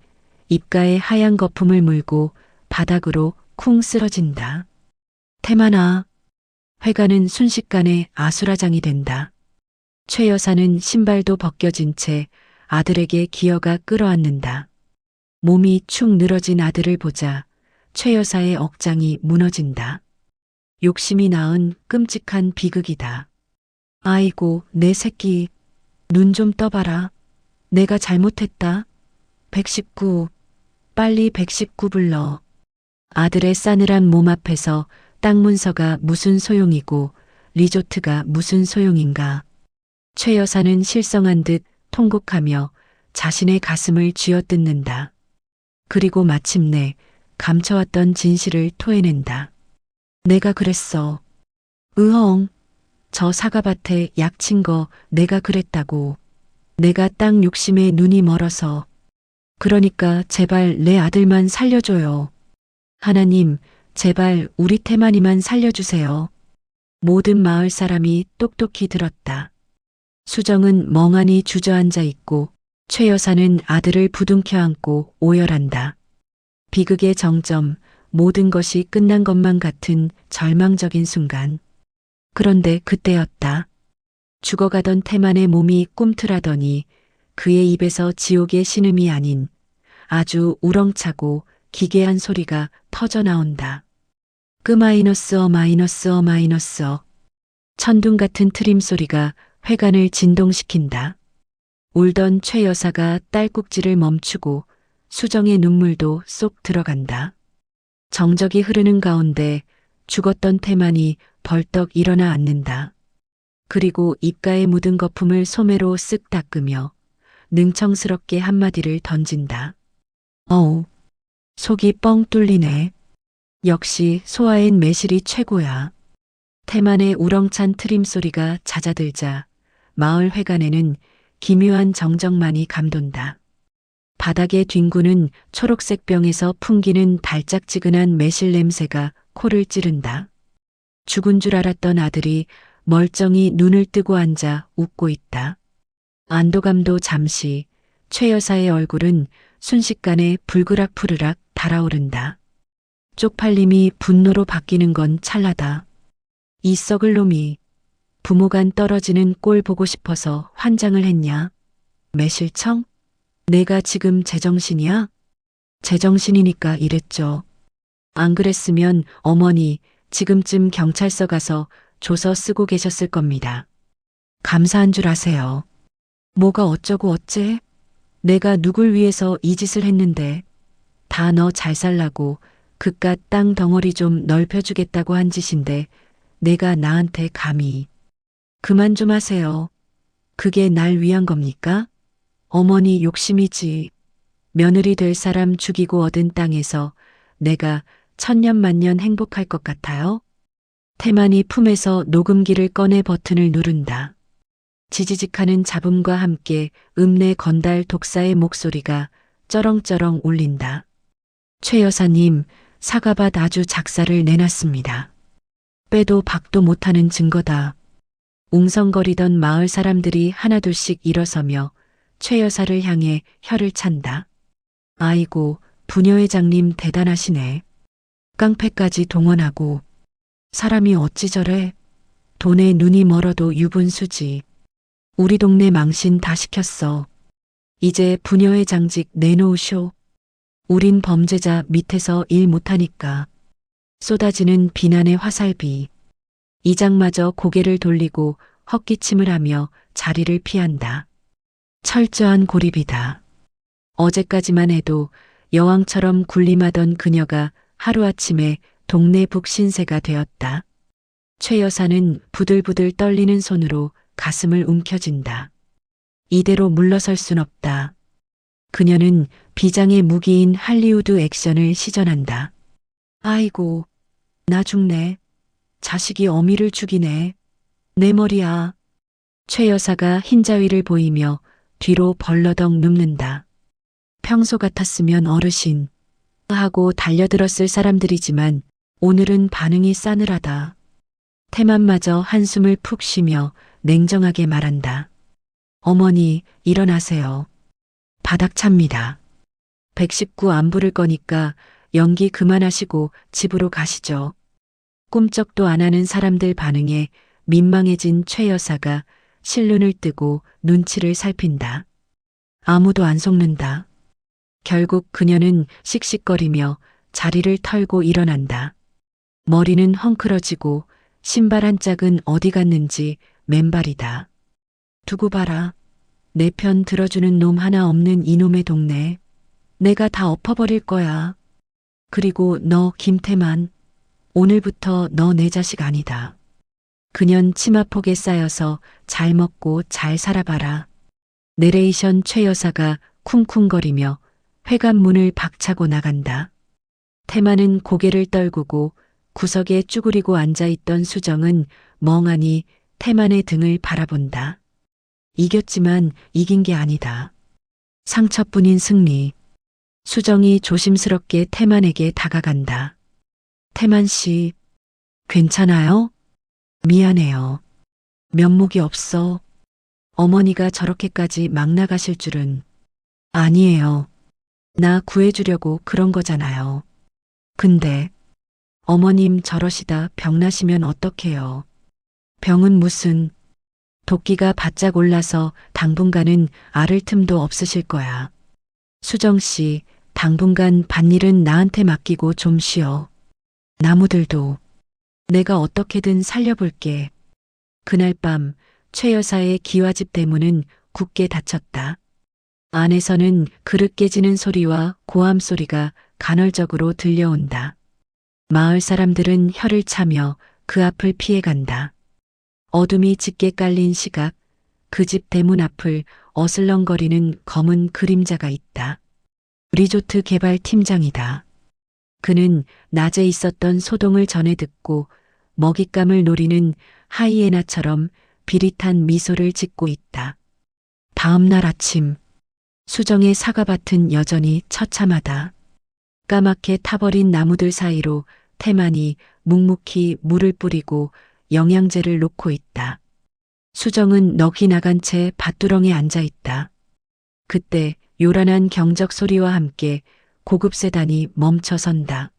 입가에 하얀 거품을 물고 바닥으로 쿵 쓰러진다. 태만아. 회가는 순식간에 아수라장이 된다. 최 여사는 신발도 벗겨진 채 아들에게 기어가 끌어안는다. 몸이 축 늘어진 아들을 보자 최 여사의 억장이 무너진다. 욕심이 낳은 끔찍한 비극이다. 아이고, 내 새끼. 눈 좀 떠봐라. 내가 잘못했다. 119. 빨리 119 불러. 아들의 싸늘한 몸 앞에서 땅 문서가 무슨 소용이고 리조트가 무슨 소용인가. 최 여사는 실성한 듯 통곡하며 자신의 가슴을 쥐어뜯는다. 그리고 마침내 감춰왔던 진실을 토해낸다. 내가 그랬어. 으엉. 저 사과밭에 약 친 거 내가 그랬다고. 내가 땅 욕심에 눈이 멀어서. 그러니까 제발 내 아들만 살려줘요. 하나님, 제발 우리 태만이만 살려주세요. 모든 마을 사람이 똑똑히 들었다. 수정은 멍하니 주저앉아 있고 최 여사는 아들을 부둥켜 안고 오열한다. 비극의 정점, 모든 것이 끝난 것만 같은 절망적인 순간. 그런데 그때였다. 죽어가던 태만의 몸이 꿈틀하더니 그의 입에서 지옥의 신음이 아닌 아주 우렁차고 기괴한 소리가 터져 나온다. 마이너스. 천둥 같은 트림 소리가 회관을 진동시킨다. 울던 최 여사가 딸꾹질을 멈추고 수정의 눈물도 쏙 들어간다. 정적이 흐르는 가운데 죽었던 태만이 벌떡 일어나 앉는다. 그리고 입가에 묻은 거품을 소매로 쓱 닦으며 능청스럽게 한마디를 던진다. 어우, 속이 뻥 뚫리네. 역시 소아엔 매실이 최고야. 태만의 우렁찬 트림 소리가 잦아들자 마을 회관에는 기묘한 정적만이 감돈다. 바닥에 뒹구는 초록색 병에서 풍기는 달짝지근한 매실 냄새가 코를 찌른다. 죽은 줄 알았던 아들이 멀쩡히 눈을 뜨고 앉아 웃고 있다. 안도감도 잠시, 최 여사의 얼굴은 순식간에 불그락푸르락 달아오른다. 쪽팔림이 분노로 바뀌는 건 찰나다. 이 썩을 놈이 부모간 떨어지는 꼴 보고 싶어서 환장을 했냐? 매실청? 내가 지금 제정신이야? 제정신이니까 이랬죠. 안 그랬으면 어머니 지금쯤 경찰서 가서 조서 쓰고 계셨을 겁니다. 감사한 줄 아세요. 뭐가 어쩌고 어째? 내가 누굴 위해서 이 짓을 했는데 다 너 잘 살라고 그깟 땅 덩어리 좀 넓혀주겠다고 한 짓인데 내가 나한테 감히. 그만 좀 하세요. 그게 날 위한 겁니까? 어머니 욕심이지. 며느리 될 사람 죽이고 얻은 땅에서 내가 천년만년 행복할 것 같아요? 태만이 품에서 녹음기를 꺼내 버튼을 누른다. 지지직하는 잡음과 함께 읍내 건달 독사의 목소리가 쩌렁쩌렁 울린다. 최 여사님, 사과밭 아주 작사를 내놨습니다. 빼도 박도 못하는 증거다. 웅성거리던 마을 사람들이 하나둘씩 일어서며 최 여사를 향해 혀를 찬다. 아이고, 부녀회장님 대단하시네. 깡패까지 동원하고. 사람이 어찌 저래? 돈에 눈이 멀어도 유분수지. 우리 동네 망신 다 시켰어. 이제 부녀회장직 내놓으쇼. 우린 범죄자 밑에서 일 못하니까. 쏟아지는 비난의 화살비. 이장마저 고개를 돌리고 헛기침을 하며 자리를 피한다. 철저한 고립이다. 어제까지만 해도 여왕처럼 군림하던 그녀가 하루아침에 동네 북신세가 되었다. 최 여사는 부들부들 떨리는 손으로 가슴을 움켜쥔다. 이대로 물러설 순 없다. 그녀는 비장의 무기인 할리우드 액션을 시전한다. 아이고, 나 죽네. 자식이 어미를 죽이네. 내 머리야. 최 여사가 흰자위를 보이며 뒤로 벌러덩 눕는다. 평소 같았으면 어르신 하고 달려들었을 사람들이지만 오늘은 반응이 싸늘하다. 태만마저 한숨을 푹 쉬며 냉정하게 말한다. 어머니, 일어나세요. 바닥 찹니다. 119 안 부를 거니까 연기 그만하시고 집으로 가시죠. 꿈쩍도 안 하는 사람들 반응에 민망해진 최 여사가 실눈을 뜨고 눈치를 살핀다. 아무도 안 속는다. 결국 그녀는 씩씩거리며 자리를 털고 일어난다. 머리는 헝클어지고 신발 한 짝은 어디 갔는지 맨발이다. 두고 봐라. 내 편 들어주는 놈 하나 없는 이놈의 동네. 내가 다 엎어버릴 거야. 그리고 너 김태만. 오늘부터 너 내 자식 아니다. 그년 치마폭에 쌓여서 잘 먹고 잘 살아봐라. 내레이션 최 여사가 쿵쿵거리며 회관문을 박차고 나간다. 태만은 고개를 떨구고 구석에 쭈그리고 앉아있던 수정은 멍하니 태만의 등을 바라본다. 이겼지만 이긴 게 아니다. 상처뿐인 승리. 수정이 조심스럽게 태만에게 다가간다. 태만 씨, 괜찮아요? 미안해요. 면목이 없어. 어머니가 저렇게까지 막 나가실 줄은. 아니에요. 나 구해주려고 그런 거잖아요. 근데 어머님 저러시다 병나시면 어떡해요. 병은 무슨. 도끼가 바짝 올라서 당분간은 앓을 틈도 없으실 거야. 수정 씨, 당분간 밭일은 나한테 맡기고 좀 쉬어. 나무들도 내가 어떻게든 살려볼게. 그날 밤 최 여사의 기와집 대문은 굳게 닫혔다. 안에서는 그릇 깨지는 소리와 고함 소리가 간헐적으로 들려온다. 마을 사람들은 혀를 차며 그 앞을 피해간다. 어둠이 짙게 깔린 시각, 그 집 대문 앞을 어슬렁거리는 검은 그림자가 있다. 리조트 개발 팀장이다. 그는 낮에 있었던 소동을 전해 듣고 먹잇감을 노리는 하이에나처럼 비릿한 미소를 짓고 있다. 다음 날 아침, 수정의 사과밭은 여전히 처참하다. 까맣게 타버린 나무들 사이로 태만이 묵묵히 물을 뿌리고 영양제를 놓고 있다. 수정은 넋이 나간 채 밭두렁에 앉아 있다. 그때 요란한 경적 소리와 함께 고급 세단이 멈춰선다.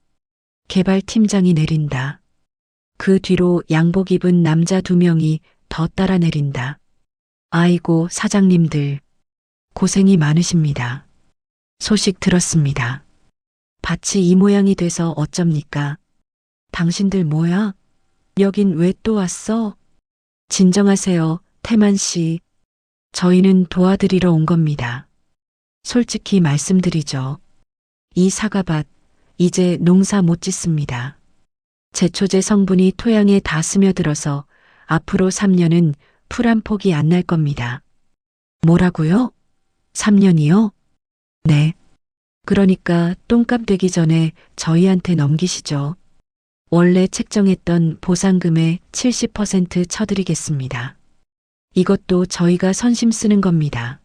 개발팀장이 내린다. 그 뒤로 양복 입은 남자 2명이 더 따라 내린다. 아이고 사장님들, 고생이 많으십니다. 소식 들었습니다. 밭이 이 모양이 돼서 어쩝니까? 당신들 뭐야? 여긴 왜 또 왔어? 진정하세요, 태만 씨. 저희는 도와드리러 온 겁니다. 솔직히 말씀드리죠. 이 사과밭, 이제 농사 못 짓습니다. 제초제 성분이 토양에 다 스며들어서 앞으로 3년은 풀 한 폭이 안 날 겁니다. 뭐라고요? 3년이요? 네. 그러니까 똥값 되기 전에 저희한테 넘기시죠. 원래 책정했던 보상금의 70% 쳐드리겠습니다. 이것도 저희가 선심 쓰는 겁니다.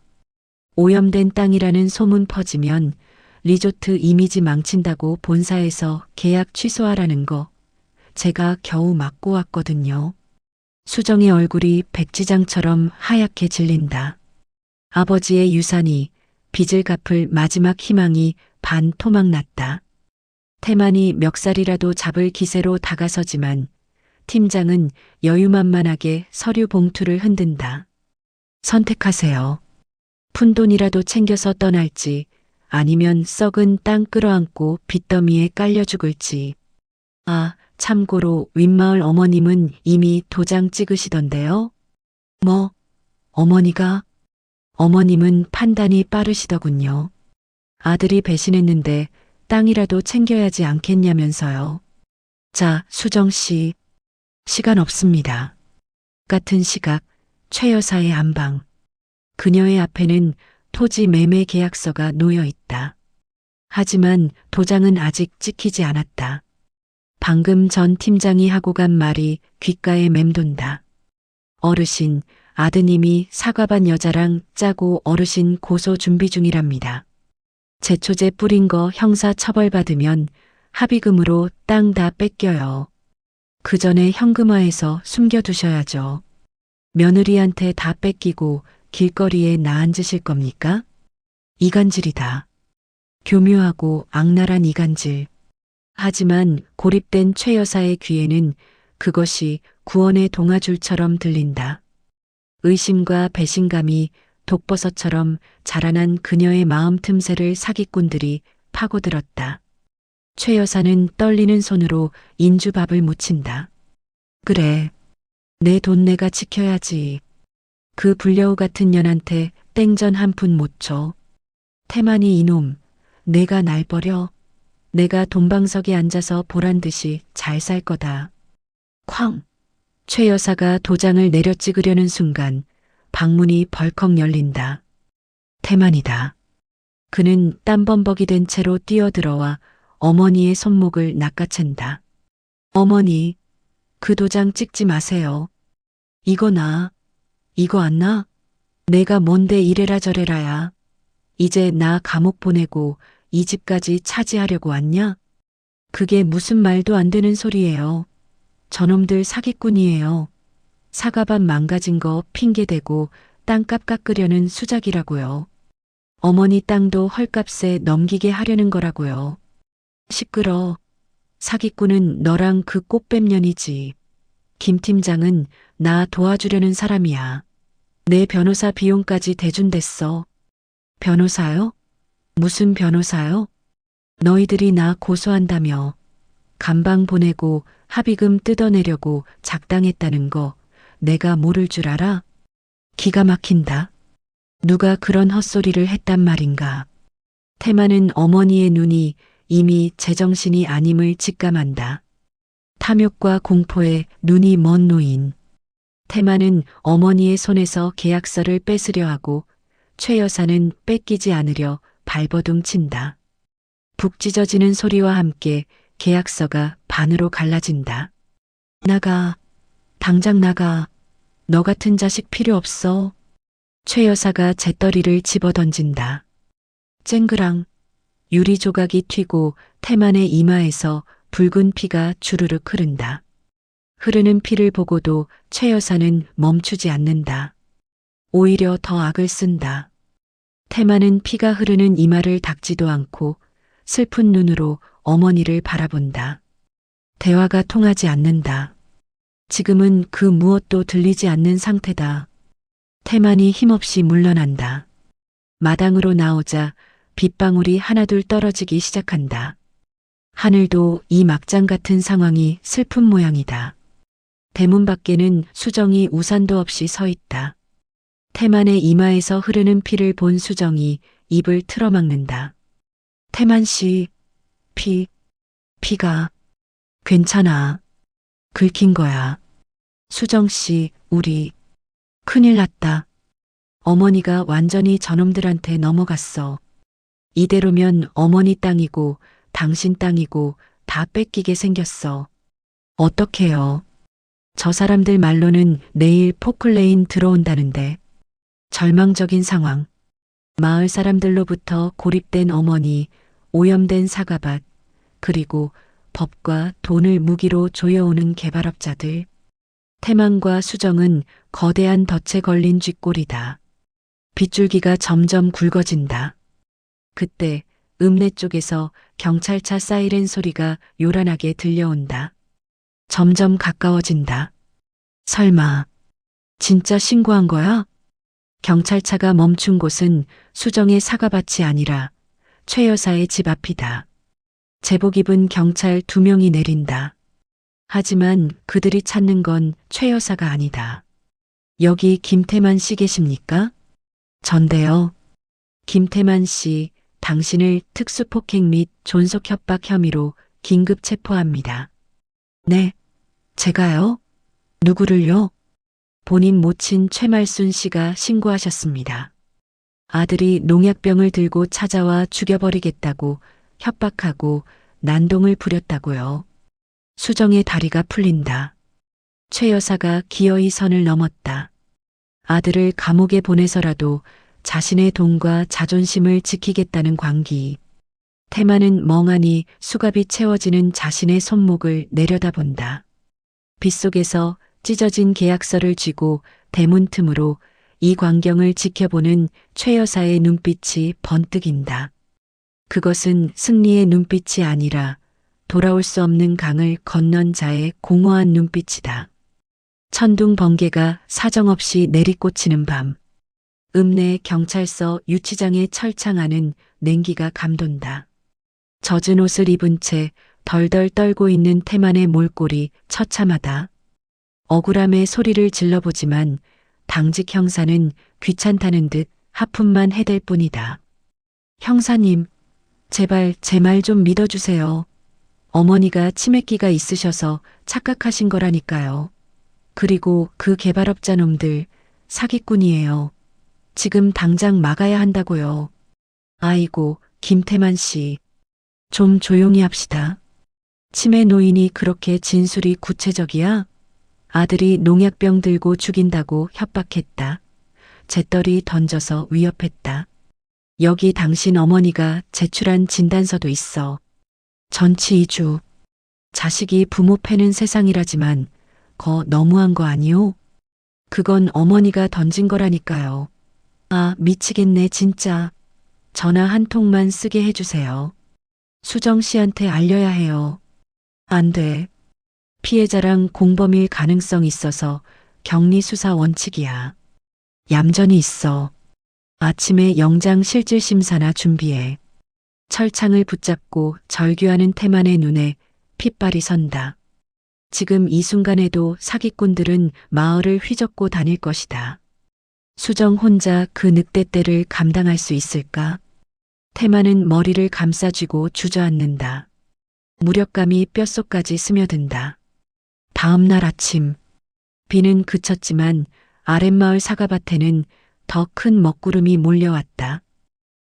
오염된 땅이라는 소문 퍼지면 리조트 이미지 망친다고 본사에서 계약 취소하라는 거 제가 겨우 막고 왔거든요. 수정의 얼굴이 백지장처럼 하얗게 질린다. 아버지의 유산이 빚을 갚을 마지막 희망이 반토막 났다. 태만이 멱살이라도 잡을 기세로 다가서지만 팀장은 여유만만하게 서류 봉투를 흔든다. 선택하세요. 푼돈이라도 챙겨서 떠날지 아니면 썩은 땅 끌어안고 빚더미에 깔려 죽을지. 아, 참고로 윗마을 어머님은 이미 도장 찍으시던데요. 뭐, 어머니가? 어머님은 판단이 빠르시더군요. 아들이 배신했는데 땅이라도 챙겨야지 않겠냐면서요. 자, 수정 씨. 시간 없습니다. 같은 시각, 최 여사의 안방. 그녀의 앞에는 토지 매매 계약서가 놓여 있다. 하지만 도장은 아직 찍히지 않았다. 방금 전 팀장이 하고 간 말이 귓가에 맴돈다. 어르신, 아드님이 사과반 여자랑 짜고 어르신 고소 준비 중이랍니다. 제초제 뿌린 거 형사 처벌받으면 합의금으로 땅 다 뺏겨요. 그 전에 현금화해서 숨겨두셔야죠. 며느리한테 다 뺏기고 길거리에 나앉으실 겁니까? 이간질이다. 교묘하고 악랄한 이간질. 하지만 고립된 최 여사의 귀에는 그것이 구원의 동아줄처럼 들린다. 의심과 배신감이 독버섯처럼 자라난 그녀의 마음 틈새를 사기꾼들이 파고들었다. 최 여사는 떨리는 손으로 인주밥을 묻힌다. 그래. 내 돈 내가 지켜야지. 그 불려우 같은 년한테 땡전 한 푼 못 줘. 태만이 이놈, 내가 날 버려. 내가 돈방석에 앉아서 보란 듯이 잘 살 거다. 쾅! 최 여사가 도장을 내려 찍으려는 순간 방문이 벌컥 열린다. 태만이다. 그는 땀범벅이 된 채로 뛰어들어와 어머니의 손목을 낚아챈다. 어머니, 그 도장 찍지 마세요. 이거 나. 이거 안 나? 내가 뭔데 이래라 저래라야. 이제 나 감옥 보내고 이 집까지 차지하려고 왔냐? 그게 무슨 말도 안 되는 소리예요. 저놈들 사기꾼이에요. 사과밭 망가진 거 핑계대고 땅값 깎으려는 수작이라고요. 어머니 땅도 헐값에 넘기게 하려는 거라고요. 시끄러. 사기꾼은 너랑 그 꽃뱀년이지. 김 팀장은 나 도와주려는 사람이야. 내 변호사 비용까지 대준댔어. 변호사요? 무슨 변호사요? 너희들이 나 고소한다며. 감방 보내고 합의금 뜯어내려고 작당했다는 거 내가 모를 줄 알아? 기가 막힌다. 누가 그런 헛소리를 했단 말인가. 태만은 어머니의 눈이 이미 제정신이 아님을 직감한다. 탐욕과 공포에 눈이 먼 노인. 태만은 어머니의 손에서 계약서를 뺏으려 하고 최 여사는 뺏기지 않으려 발버둥 친다. 북 찢어지는 소리와 함께 계약서가 반으로 갈라진다. 나가. 당장 나가. 너 같은 자식 필요 없어. 최 여사가 재떨이를 집어던진다. 쨍그랑. 유리 조각이 튀고 태만의 이마에서 붉은 피가 주르륵 흐른다. 흐르는 피를 보고도 최 여사는 멈추지 않는다. 오히려 더 악을 쓴다. 태만은 피가 흐르는 이마를 닦지도 않고 슬픈 눈으로 어머니를 바라본다. 대화가 통하지 않는다. 지금은 그 무엇도 들리지 않는 상태다. 태만이 힘없이 물러난다. 마당으로 나오자 빗방울이 하나둘 떨어지기 시작한다. 하늘도 이 막장 같은 상황이 슬픈 모양이다. 대문 밖에는 수정이 우산도 없이 서 있다. 태만의 이마에서 흐르는 피를 본 수정이 입을 틀어막는다. 태만 씨, 피가 괜찮아. 긁힌 거야. 수정 씨, 우리 큰일 났다. 어머니가 완전히 저놈들한테 넘어갔어. 이대로면 어머니 땅이고 당신 땅이고 다 뺏기게 생겼어. 어떡해요. 저 사람들 말로는 내일 포클레인 들어온다는데. 절망적인 상황. 마을 사람들로부터 고립된 어머니, 오염된 사과밭, 그리고 법과 돈을 무기로 조여오는 개발업자들. 태만과 수정은 거대한 덫에 걸린 쥐꼬리다. 빗줄기가 점점 굵어진다. 그때 읍내 쪽에서 경찰차 사이렌 소리가 요란하게 들려온다. 점점 가까워진다. 설마 진짜 신고한 거야? 경찰차가 멈춘 곳은 수정의 사과밭이 아니라 최 여사의 집 앞이다. 제복 입은 경찰 2명이 내린다. 하지만 그들이 찾는 건 최 여사가 아니다. 여기 김태만 씨 계십니까? 전데요. 김태만 씨, 당신을 특수폭행 및 존속협박 혐의로 긴급 체포합니다. 네, 제가요? 누구를요? 본인 모친 최말순 씨가 신고하셨습니다. 아들이 농약병을 들고 찾아와 죽여버리겠다고 협박하고 난동을 부렸다고요. 수정의 다리가 풀린다. 최 여사가 기어이 선을 넘었다. 아들을 감옥에 보내서라도 자신의 돈과 자존심을 지키겠다는 광기. 태만은 멍하니 수갑이 채워지는 자신의 손목을 내려다본다. 빗속에서 찢어진 계약서를 쥐고 대문 틈으로 이 광경을 지켜보는 최 여사의 눈빛이 번뜩인다. 그것은 승리의 눈빛이 아니라 돌아올 수 없는 강을 건넌 자의 공허한 눈빛이다. 천둥 번개가 사정없이 내리꽂히는 밤. 읍내 경찰서 유치장의 철창 안은 냉기가 감돈다. 젖은 옷을 입은 채 덜덜 떨고 있는 태만의 몰골이 처참하다. 억울함에 소리를 질러보지만 당직 형사는 귀찮다는 듯 하품만 해댈 뿐이다. 형사님, 제발 제 말 좀 믿어주세요. 어머니가 치매기가 있으셔서 착각하신 거라니까요. 그리고 그 개발업자 놈들 사기꾼이에요. 지금 당장 막아야 한다고요. 아이고, 김태만 씨. 좀 조용히 합시다. 치매 노인이 그렇게 진술이 구체적이야? 아들이 농약병 들고 죽인다고 협박했다. 재떨이 던져서 위협했다. 여기 당신 어머니가 제출한 진단서도 있어. 전치 2주. 자식이 부모 패는 세상이라지만 거 너무한 거 아니오? 그건 어머니가 던진 거라니까요. 아, 미치겠네 진짜. 전화 한 통만 쓰게 해주세요. 수정 씨한테 알려야 해요. 안 돼. 피해자랑 공범일 가능성 있어서 격리 수사 원칙이야. 얌전히 있어. 아침에 영장 실질 심사나 준비해. 철창을 붙잡고 절규하는 태만의 눈에 핏발이 선다. 지금 이 순간에도 사기꾼들은 마을을 휘젓고 다닐 것이다. 수정 혼자 그 늑대떼를 감당할 수 있을까? 태만은 머리를 감싸쥐고 주저앉는다. 무력감이 뼛속까지 스며든다. 다음 날 아침, 비는 그쳤지만 아랫마을 사과밭에는 더 큰 먹구름이 몰려왔다.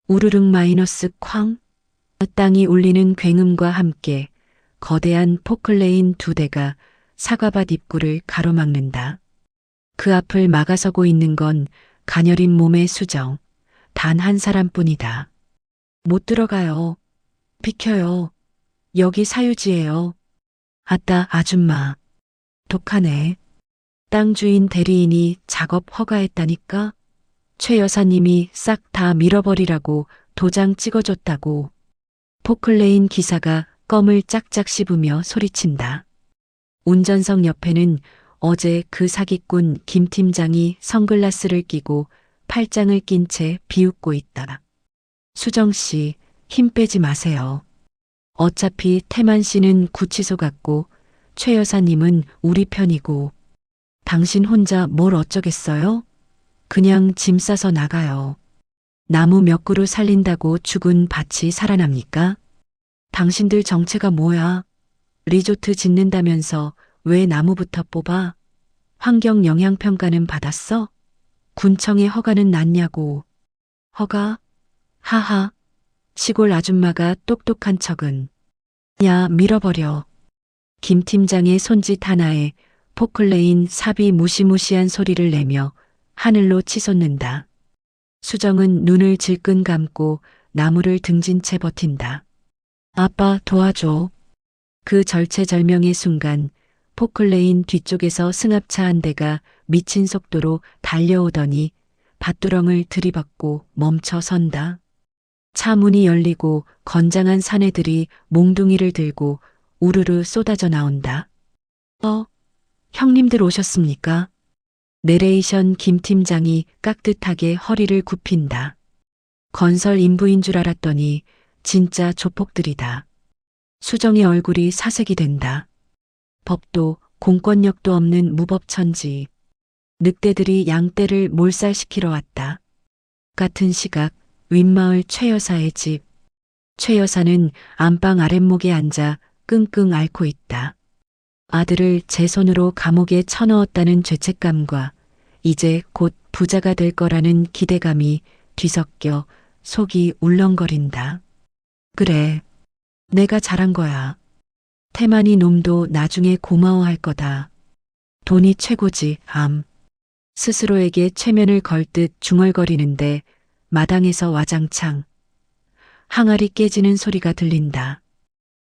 우르릉 마이너스 쾅, 땅이 울리는 굉음과 함께 거대한 포클레인 2대가 사과밭 입구를 가로막는다. 그 앞을 막아서고 있는 건 가녀린 몸의 수정, 단 한 사람뿐이다. 못 들어가요. 비켜요. 여기 사유지예요. 아따 아줌마. 독하네. 땅 주인 대리인이 작업 허가했다니까? 최 여사님이 싹 다 밀어버리라고 도장 찍어줬다고. 포클레인 기사가 껌을 짝짝 씹으며 소리친다. 운전석 옆에는 어제 그 사기꾼 김 팀장이 선글라스를 끼고 팔짱을 낀 채 비웃고 있다. 수정 씨, 힘 빼지 마세요. 어차피 태만 씨는 구치소 갔고 최 여사님은 우리 편이고 당신 혼자 뭘 어쩌겠어요? 그냥 짐 싸서 나가요. 나무 몇 그루 살린다고 죽은 밭이 살아납니까? 당신들 정체가 뭐야? 리조트 짓는다면서 왜 나무부터 뽑아? 환경 영향평가는 받았어? 군청의 허가는 났냐고. 허가? 하하. 시골 아줌마가 똑똑한 척은. 야, 밀어버려. 김 팀장의 손짓 하나에 포클레인 삽이 무시무시한 소리를 내며 하늘로 치솟는다. 수정은 눈을 질끈 감고 나무를 등진 채 버틴다. 아빠 도와줘. 그 절체절명의 순간 포클레인 뒤쪽에서 승합차 한 대가 미친 속도로 달려오더니 밭두렁을 들이받고 멈춰 선다. 차 문이 열리고 건장한 사내들이 몽둥이를 들고 우르르 쏟아져 나온다. 형님들 오셨습니까? 내레이션 김 팀장이 깍듯하게 허리를 굽힌다. 건설 인부인 줄 알았더니 진짜 조폭들이다. 수정의 얼굴이 사색이 된다. 법도 공권력도 없는 무법천지. 늑대들이 양떼를 몰살시키러 왔다. 같은 시각 윗마을 최 여사의 집. 최 여사는 안방 아랫목에 앉아 끙끙 앓고 있다. 아들을 제 손으로 감옥에 쳐넣었다는 죄책감과 이제 곧 부자가 될 거라는 기대감이 뒤섞여 속이 울렁거린다. 그래, 내가 잘한 거야. 태만이 놈도 나중에 고마워할 거다. 돈이 최고지, 암. 스스로에게 최면을 걸 듯 중얼거리는데 마당에서 와장창 항아리 깨지는 소리가 들린다.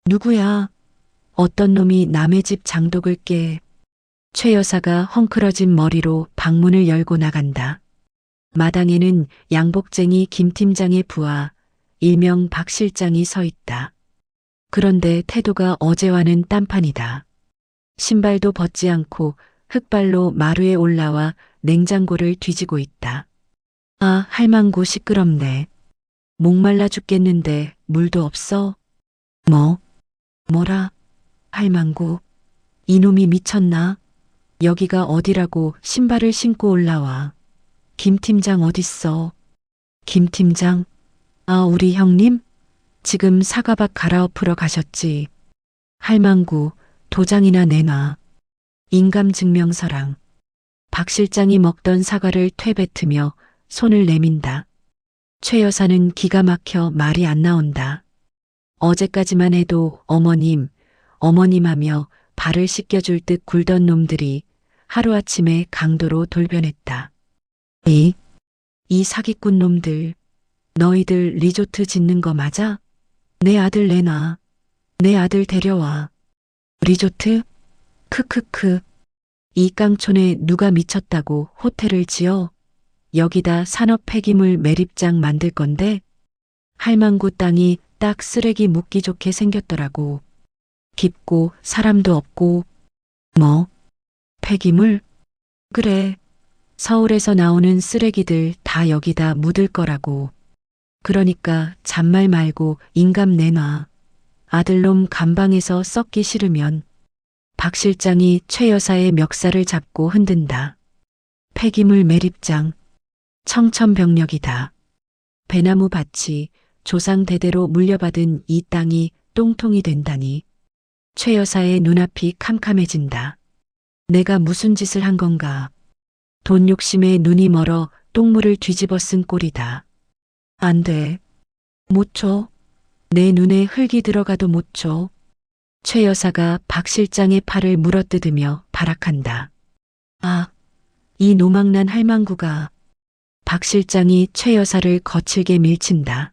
누구야? 어떤 놈이 남의 집 장독을 깨. 최 여사가 헝클어진 머리로 방문을 열고 나간다. 마당에는 양복쟁이 김 팀장의 부하 일명 박 실장이 서 있다. 그런데 태도가 어제와는 딴판이다. 신발도 벗지 않고 흙발로 마루에 올라와 냉장고를 뒤지고 있다. 아, 할망구 시끄럽네. 목말라 죽겠는데 물도 없어? 뭐라? 할망구. 이놈이 미쳤나? 여기가 어디라고 신발을 신고 올라와. 김 팀장 어딨어? 김 팀장? 아, 우리 형님? 지금 사과밭 갈아엎으러 가셨지. 할망구, 도장이나 내놔. 인감증명서랑. 박 실장이 먹던 사과를 퇴뱉으며 손을 내민다. 최 여사는 기가 막혀 말이 안 나온다. 어제까지만 해도 어머님, 어머님 하며 발을 씻겨줄 듯 굴던 놈들이 하루아침에 강도로 돌변했다. 이 사기꾼 놈들, 너희들 리조트 짓는 거 맞아? 내 아들 내놔. 내 아들 데려와. 리조트? 크크크. 이 깡촌에 누가 미쳤다고 호텔을 지어? 여기다 산업 폐기물 매립장 만들 건데? 할망구 땅이 딱 쓰레기 묻기 좋게 생겼더라고. 깊고 사람도 없고. 폐기물? 그래. 서울에서 나오는 쓰레기들 다 여기다 묻을 거라고. 그러니까 잔말 말고 인감 내놔. 아들놈 감방에서 썩기 싫으면. 박 실장이 최 여사의 멱살을 잡고 흔든다. 폐기물 매립장. 청천벽력이다. 배나무 밭이 조상 대대로 물려받은 이 땅이 똥통이 된다니. 최 여사의 눈앞이 캄캄해진다. 내가 무슨 짓을 한 건가. 돈 욕심에 눈이 멀어 똥물을 뒤집어 쓴 꼴이다. 안 돼. 못 줘. 내 눈에 흙이 들어가도 못 줘. 최 여사가 박 실장의 팔을 물어뜯으며 발악한다. 아, 이 노망난 할망구가. 박 실장이 최 여사를 거칠게 밀친다.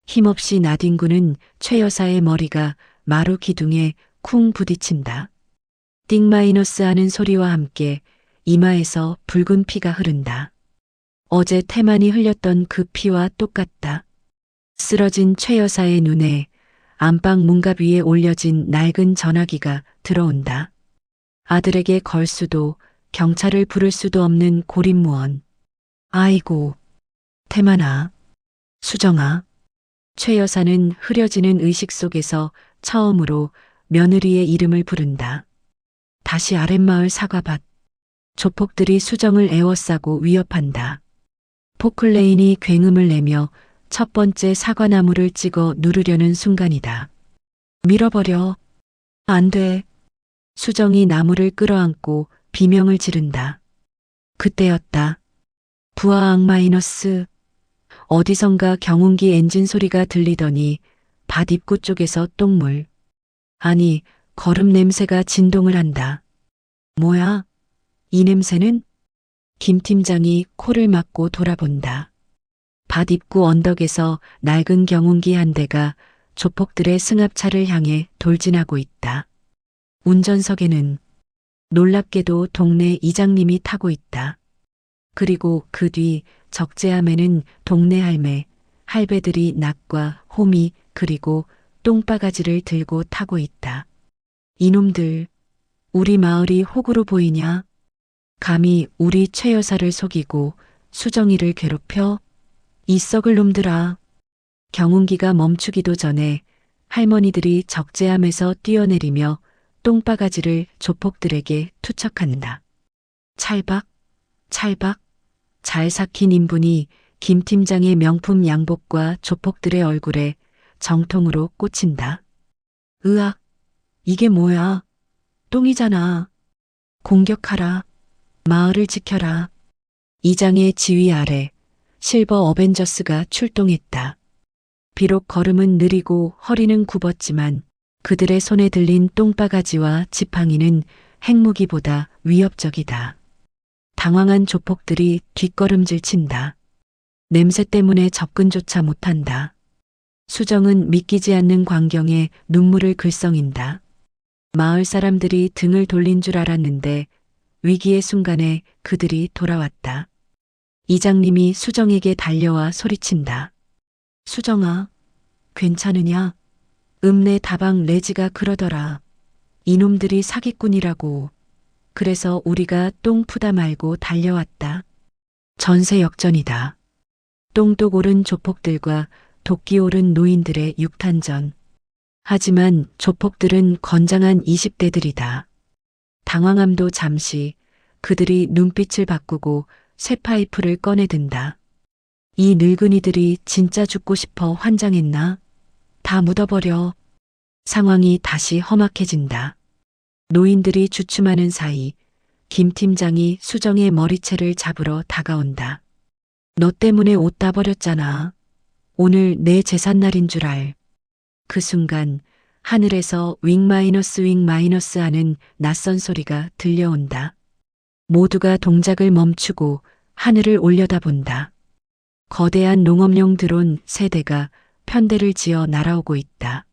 힘없이 나뒹구는 최 여사의 머리가 마루 기둥에 쿵 부딪힌다. 띵 마이너스 하는 소리와 함께 이마에서 붉은 피가 흐른다. 어제 태만이 흘렸던 그 피와 똑같다. 쓰러진 최 여사의 눈에 안방 문갑 위에 올려진 낡은 전화기가 들어온다. 아들에게 걸 수도 경찰을 부를 수도 없는 고립무원. 아이고, 태만아, 수정아. 최 여사는 흐려지는 의식 속에서 처음으로 며느리의 이름을 부른다. 다시 아랫마을 사과밭. 조폭들이 수정을 에워싸고 위협한다. 포클레인이 굉음을 내며 첫 번째 사과나무를 찍어 누르려는 순간이다. 밀어버려. 안 돼. 수정이 나무를 끌어안고 비명을 지른다. 그때였다. 부하악 마이너스. 어디선가 경운기 엔진 소리가 들리더니 밭 입구 쪽에서 똥물. 아니, 거름 냄새가 진동을 한다. 뭐야? 이 냄새는? 김 팀장이 코를 막고 돌아본다. 밭 입구 언덕에서 낡은 경운기 한 대가 조폭들의 승합차를 향해 돌진하고 있다. 운전석에는 놀랍게도 동네 이장님이 타고 있다. 그리고 그 뒤 적재함에는 동네 할매, 할배들이 낙과 호미 그리고 똥바가지를 들고 타고 있다. 이놈들, 우리 마을이 호구로 보이냐? 감히 우리 최 여사를 속이고 수정이를 괴롭혀? 이 썩을 놈들아. 경운기가 멈추기도 전에 할머니들이 적재함에서 뛰어내리며 똥바가지를 조폭들에게 투척한다. 찰박, 찰박. 잘 삭힌 인분이 김 팀장의 명품 양복과 조폭들의 얼굴에 정통으로 꽂힌다. 으악, 이게 뭐야? 똥이잖아. 공격하라. 마을을 지켜라. 이장의 지휘 아래 실버 어벤져스가 출동했다. 비록 걸음은 느리고 허리는 굽었지만 그들의 손에 들린 똥바가지와 지팡이는 핵무기보다 위협적이다. 당황한 조폭들이 뒷걸음질 친다. 냄새 때문에 접근조차 못한다. 수정은 믿기지 않는 광경에 눈물을 글썽인다. 마을 사람들이 등을 돌린 줄 알았는데 위기의 순간에 그들이 돌아왔다. 이장님이 수정에게 달려와 소리친다. 수정아, 괜찮으냐? 읍내 다방 레지가 그러더라. 이놈들이 사기꾼이라고. 그래서 우리가 똥 푸다 말고 달려왔다. 전세 역전이다. 똥독 오른 조폭들과 도끼 오른 노인들의 육탄전. 하지만 조폭들은 건장한 20대들이다. 당황함도 잠시 그들이 눈빛을 바꾸고 쇠파이프를 꺼내든다. 이 늙은이들이 진짜 죽고 싶어 환장했나? 다 묻어버려. 상황이 다시 험악해진다. 노인들이 주춤하는 사이 김 팀장이 수정의 머리채를 잡으러 다가온다. 너 때문에 옷 다 버렸잖아. 오늘 내 제삿날인 줄 알. 그 순간 하늘에서 윙 마이너스 하는 낯선 소리가 들려온다. 모두가 동작을 멈추고 하늘을 올려다본다. 거대한 농업용 드론 3대가 편대를 지어 날아오고 있다.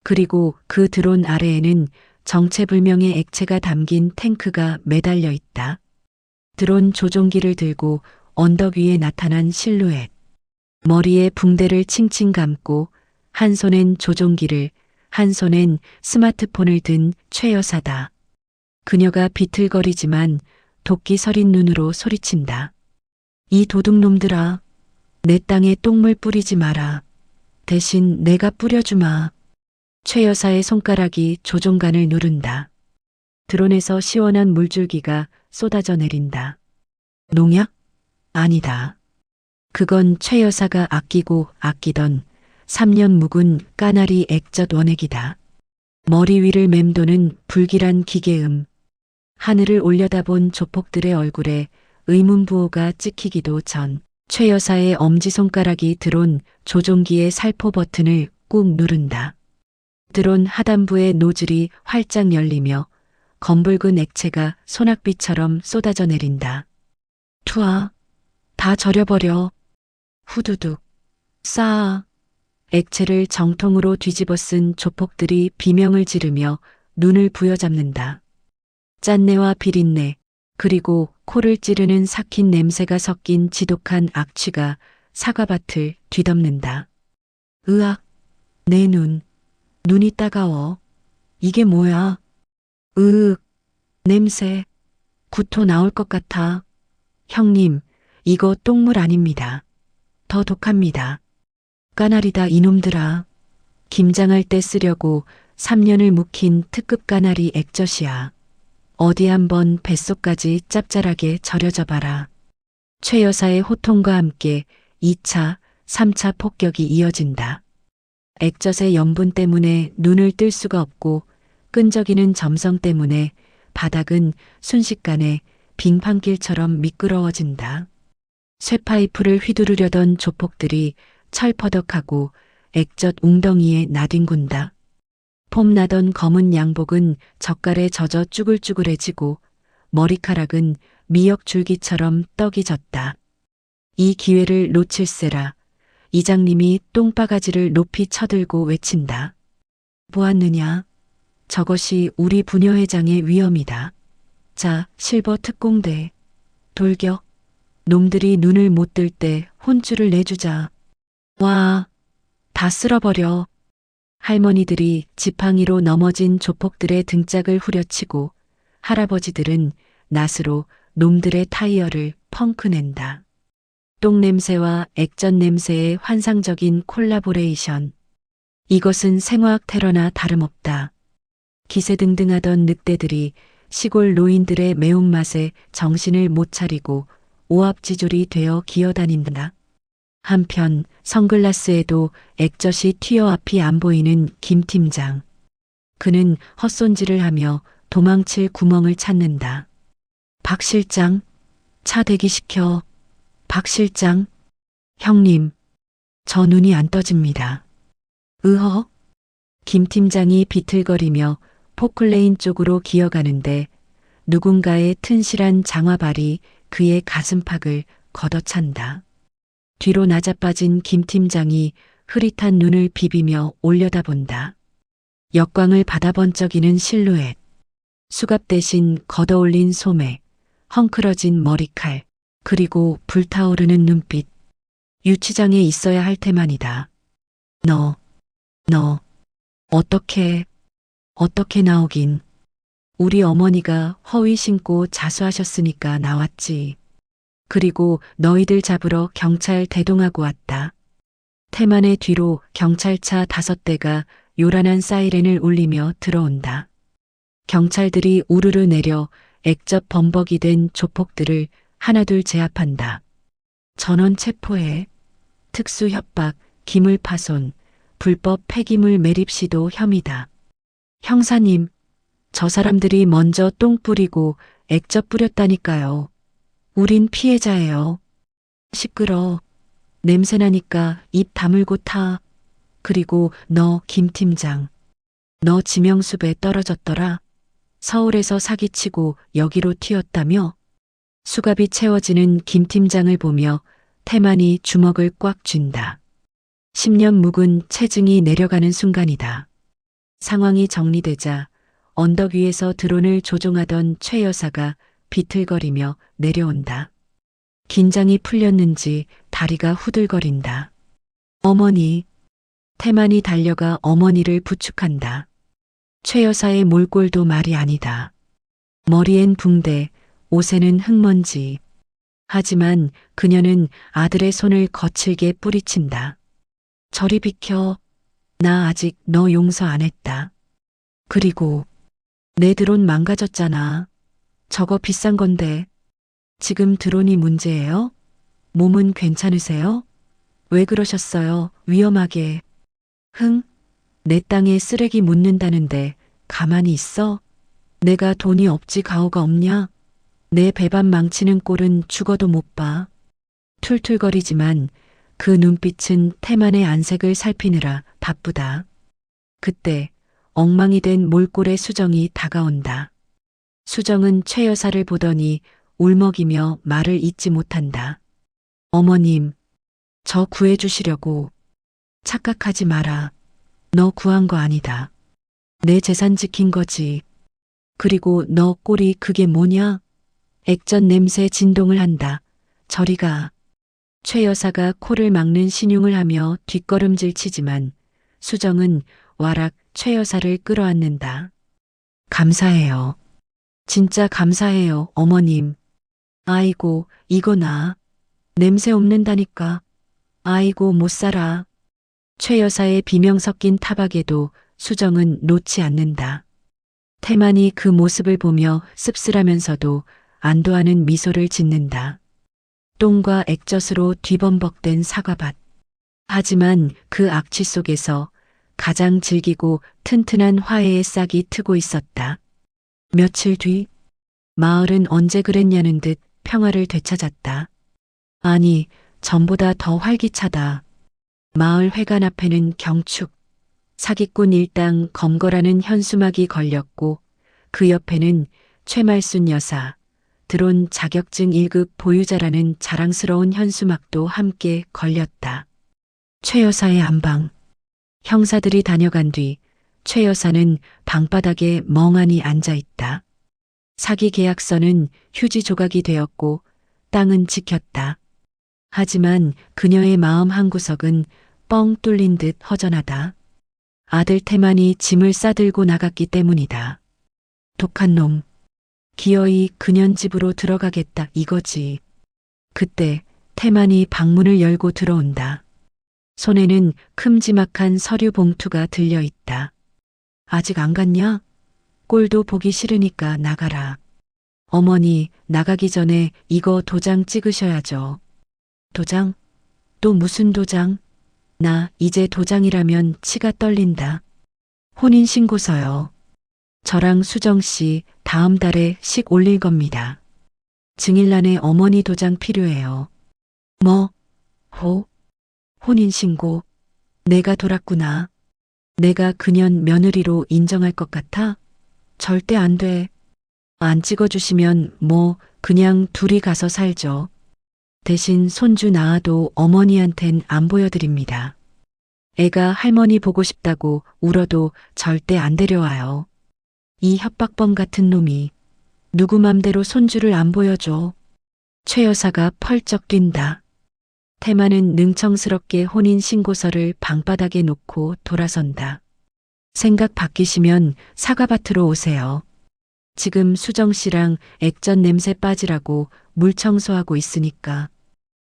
그리고 그 드론 아래에는 정체불명의 액체가 담긴 탱크가 매달려 있다. 드론 조종기를 들고 언덕 위에 나타난 실루엣. 머리에 붕대를 칭칭 감고 한 손엔 조종기를, 한 손엔 스마트폰을 든 최 여사다. 그녀가 비틀거리지만 도끼 서린 눈으로 소리친다. 이 도둑놈들아, 내 땅에 똥물 뿌리지 마라. 대신 내가 뿌려주마. 최 여사의 손가락이 조종간을 누른다. 드론에서 시원한 물줄기가 쏟아져 내린다. 농약? 아니다. 그건 최 여사가 아끼고 아끼던 3년 묵은 까나리 액젓 원액이다. 머리 위를 맴도는 불길한 기계음. 하늘을 올려다본 조폭들의 얼굴에 의문부호가 찍히기도 전 최 여사의 엄지손가락이 드론 조종기의 살포 버튼을 꾹 누른다. 드론 하단부의 노즐이 활짝 열리며 검붉은 액체가 소낙비처럼 쏟아져 내린다. 투하, 다 절여버려. 후두둑, 싸. 액체를 정통으로 뒤집어 쓴 조폭들이 비명을 지르며 눈을 부여잡는다. 짠내와 비린내, 그리고 코를 찌르는 삭힌 냄새가 섞인 지독한 악취가 사과밭을 뒤덮는다. 으악, 내 눈이 따가워. 이게 뭐야? 으윽, 냄새, 구토 나올 것 같아. 형님, 이거 똥물 아닙니다. 더 독합니다. 까나리다 이놈들아. 김장할 때 쓰려고 3년을 묵힌 특급 까나리 액젓이야. 어디 한번 뱃속까지 짭짤하게 절여져 봐라. 최 여사의 호통과 함께 2차, 3차 폭격이 이어진다. 액젓의 염분 때문에 눈을 뜰 수가 없고 끈적이는 점성 때문에 바닥은 순식간에 빙판길처럼 미끄러워진다. 쇠파이프를 휘두르려던 조폭들이 철퍼덕하고 액젓 웅덩이에 나뒹군다. 폼나던 검은 양복은 젓갈에 젖어 쭈글쭈글해지고 머리카락은 미역 줄기처럼 떡이 졌다. 이 기회를 놓칠세라. 이장님이 똥바가지를 높이 쳐들고 외친다. 보았느냐? 저것이 우리 부녀회장의 위엄이다. 자, 실버 특공대. 돌격. 놈들이 눈을 못 뜰 때 혼쭐을 내주자. 와, 다 쓸어버려. 할머니들이 지팡이로 넘어진 조폭들의 등짝을 후려치고 할아버지들은 낫으로 놈들의 타이어를 펑크낸다. 똥냄새와 액젓 냄새의 환상적인 콜라보레이션. 이것은 생화학 테러나 다름없다. 기세등등하던 늑대들이 시골 노인들의 매운맛에 정신을 못 차리고 오합지졸이 되어 기어다닌다. 한편 선글라스에도 액젓이 튀어 앞이 안 보이는 김 팀장. 그는 헛손질을 하며 도망칠 구멍을 찾는다. 박 실장, 차 대기시켜. 박 실장, 형님, 저 눈이 안 떠집니다. 으허? 김 팀장이 비틀거리며 포클레인 쪽으로 기어가는데 누군가의 튼실한 장화발이 그의 가슴팍을 걷어찬다. 뒤로 낮아빠진 김 팀장이 흐릿한 눈을 비비며 올려다본다. 역광을 받아 번쩍이는 실루엣. 수갑 대신 걷어올린 소매, 헝클어진 머리칼, 그리고 불타오르는 눈빛. 유치장에 있어야 할 태만이다. 너, 어떻게 나오긴. 우리 어머니가 허위 신고 자수하셨으니까 나왔지. 그리고 너희들 잡으러 경찰 대동하고 왔다. 태만의 뒤로 경찰차 5대가 요란한 사이렌을 울리며 들어온다. 경찰들이 우르르 내려 액젓 범벅이 된 조폭들을 하나둘 제압한다. 전원 체포해 특수 협박, 기물 파손, 불법 폐기물 매립 시도 혐의다. 형사님, 저 사람들이 먼저 똥 뿌리고 액젓 뿌렸다니까요. 우린 피해자예요. 시끄러. 냄새나니까 입 다물고 타. 그리고 너 김 팀장. 너 지명수배 떨어졌더라. 서울에서 사기치고 여기로 튀었다며? 수갑이 채워지는 김 팀장을 보며 태만이 주먹을 꽉 쥔다. 10년 묵은 체증이 내려가는 순간이다. 상황이 정리되자 언덕 위에서 드론을 조종하던 최 여사가 비틀거리며 내려온다. 긴장이 풀렸는지 다리가 후들거린다. 어머니. 태만이 달려가 어머니를 부축한다. 최 여사의 몰골도 말이 아니다. 머리엔 붕대, 옷에는 흙먼지. 하지만 그녀는 아들의 손을 거칠게 뿌리친다. 저리 비켜. 나 아직 너 용서 안 했다. 그리고 내 드론 망가졌잖아. 저거 비싼 건데. 지금 드론이 문제예요? 몸은 괜찮으세요? 왜 그러셨어요? 위험하게. 흥? 내 땅에 쓰레기 묻는다는데 가만히 있어? 내가 돈이 없지 가오가 없냐? 내 배반 망치는 꼴은 죽어도 못 봐. 툴툴거리지만 그 눈빛은 태만의 안색을 살피느라 바쁘다. 그때 엉망이 된 몰골의 수정이 다가온다. 수정은 최 여사를 보더니 울먹이며 말을 잇지 못한다. 어머님, 저 구해주시려고. 착각하지 마라. 너 구한 거 아니다. 내 재산 지킨 거지. 그리고 너 꼴이 그게 뭐냐? 액젓 냄새 진동을 한다. 저리 가. 최 여사가 코를 막는 신용을 하며 뒷걸음질 치지만 수정은 와락 최 여사를 끌어안는다. 감사해요. 진짜 감사해요, 어머님. 아이고, 이거 나. 냄새 없는다니까. 아이고, 못 살아. 최 여사의 비명 섞인 타박에도 수정은 놓지 않는다. 태만이 그 모습을 보며 씁쓸하면서도 안도하는 미소를 짓는다. 똥과 액젓으로 뒤범벅된 사과밭. 하지만 그 악취 속에서 가장 질기고 튼튼한 화해의 싹이 트고 있었다. 며칠 뒤 마을은 언제 그랬냐는 듯 평화를 되찾았다. 아니, 전보다 더 활기차다. 마을 회관 앞에는 경축, 사기꾼 일당 검거라는 현수막이 걸렸고 그 옆에는 최말순 여사, 드론 자격증 1급 보유자라는 자랑스러운 현수막도 함께 걸렸다. 최 여사의 안방. 형사들이 다녀간 뒤 최 여사는 방바닥에 멍하니 앉아 있다. 사기 계약서는 휴지 조각이 되었고 땅은 지켰다. 하지만 그녀의 마음 한구석은 뻥 뚫린 듯 허전하다. 아들 태만이 짐을 싸들고 나갔기 때문이다. 독한 놈. 기어이 그년 집으로 들어가겠다 이거지. 그때 태만이 방문을 열고 들어온다. 손에는 큼지막한 서류 봉투가 들려 있다. 아직 안 갔냐? 꼴도 보기 싫으니까 나가라. 어머니, 나가기 전에 이거 도장 찍으셔야죠. 도장? 또 무슨 도장? 나 이제 도장이라면 치가 떨린다. 혼인신고서요. 저랑 수정 씨 다음 달에 식 올릴 겁니다. 증일란에 어머니 도장 필요해요. 뭐? 혼인신고. 내가 돌았구나. 내가 그년 며느리로 인정할 것 같아? 절대 안 돼. 안 찍어주시면 뭐 그냥 둘이 가서 살죠. 대신 손주 낳아도 어머니한텐 안 보여드립니다. 애가 할머니 보고 싶다고 울어도 절대 안 데려와요. 이 협박범 같은 놈이 누구 맘대로 손주를 안 보여줘. 최 여사가 펄쩍 뛴다. 태만은 능청스럽게 혼인신고서를 방바닥에 놓고 돌아선다. 생각 바뀌시면 사과밭으로 오세요. 지금 수정 씨랑 액젓 냄새 빠지라고 물 청소하고 있으니까.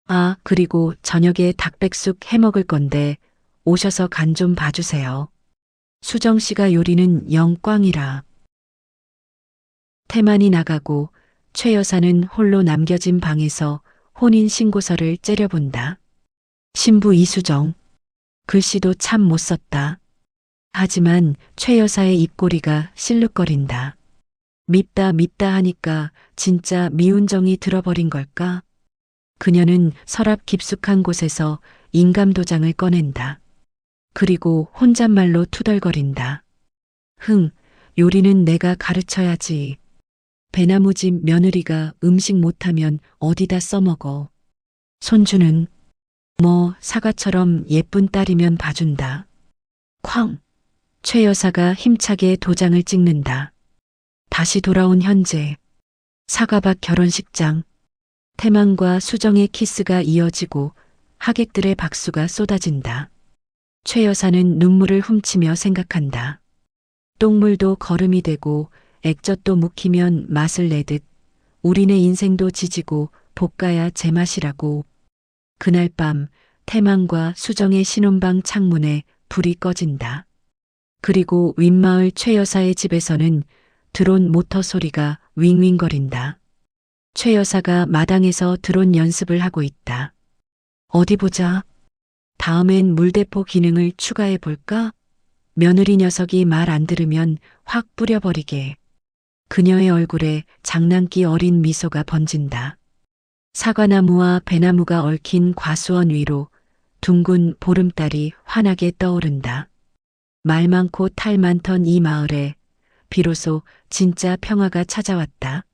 아, 그리고 저녁에 닭백숙 해 먹을 건데 오셔서 간 좀 봐주세요. 수정 씨가 요리는 영 꽝이라. 태만이 나가고 최 여사는 홀로 남겨진 방에서 혼인신고서를 째려본다. 신부 이수정. 글씨도 참 못 썼다. 하지만 최 여사의 입꼬리가 실룩거린다. 밉다 밉다 하니까 진짜 미운 정이 들어버린 걸까? 그녀는 서랍 깊숙한 곳에서 인감도장을 꺼낸다. 그리고 혼잣말로 투덜거린다. 요리는 내가 가르쳐야지. 배나무집 며느리가 음식 못하면 어디다 써먹어. 손주는 뭐 사과처럼 예쁜 딸이면 봐준다. 쾅! 최 여사가 힘차게 도장을 찍는다. 다시 돌아온 현재. 사과밭 결혼식장. 태만과 수정의 키스가 이어지고 하객들의 박수가 쏟아진다. 최 여사는 눈물을 훔치며 생각한다. 똥물도 거름이 되고 액젓도 묵히면 맛을 내듯 우리네 인생도 지지고 볶아야 제맛이라고. 그날 밤 태만과 수정의 신혼방 창문에 불이 꺼진다. 그리고 윗마을 최 여사의 집에서는 드론 모터 소리가 윙윙거린다. 최 여사가 마당에서 드론 연습을 하고 있다. 어디 보자. 다음엔 물대포 기능을 추가해 볼까? 며느리 녀석이 말 안 들으면 확 뿌려버리게. 그녀의 얼굴에 장난기 어린 미소가 번진다. 사과나무와 배나무가 얽힌 과수원 위로 둥근 보름달이 환하게 떠오른다. 말 많고 탈 많던 이 마을에 비로소 진짜 평화가 찾아왔다.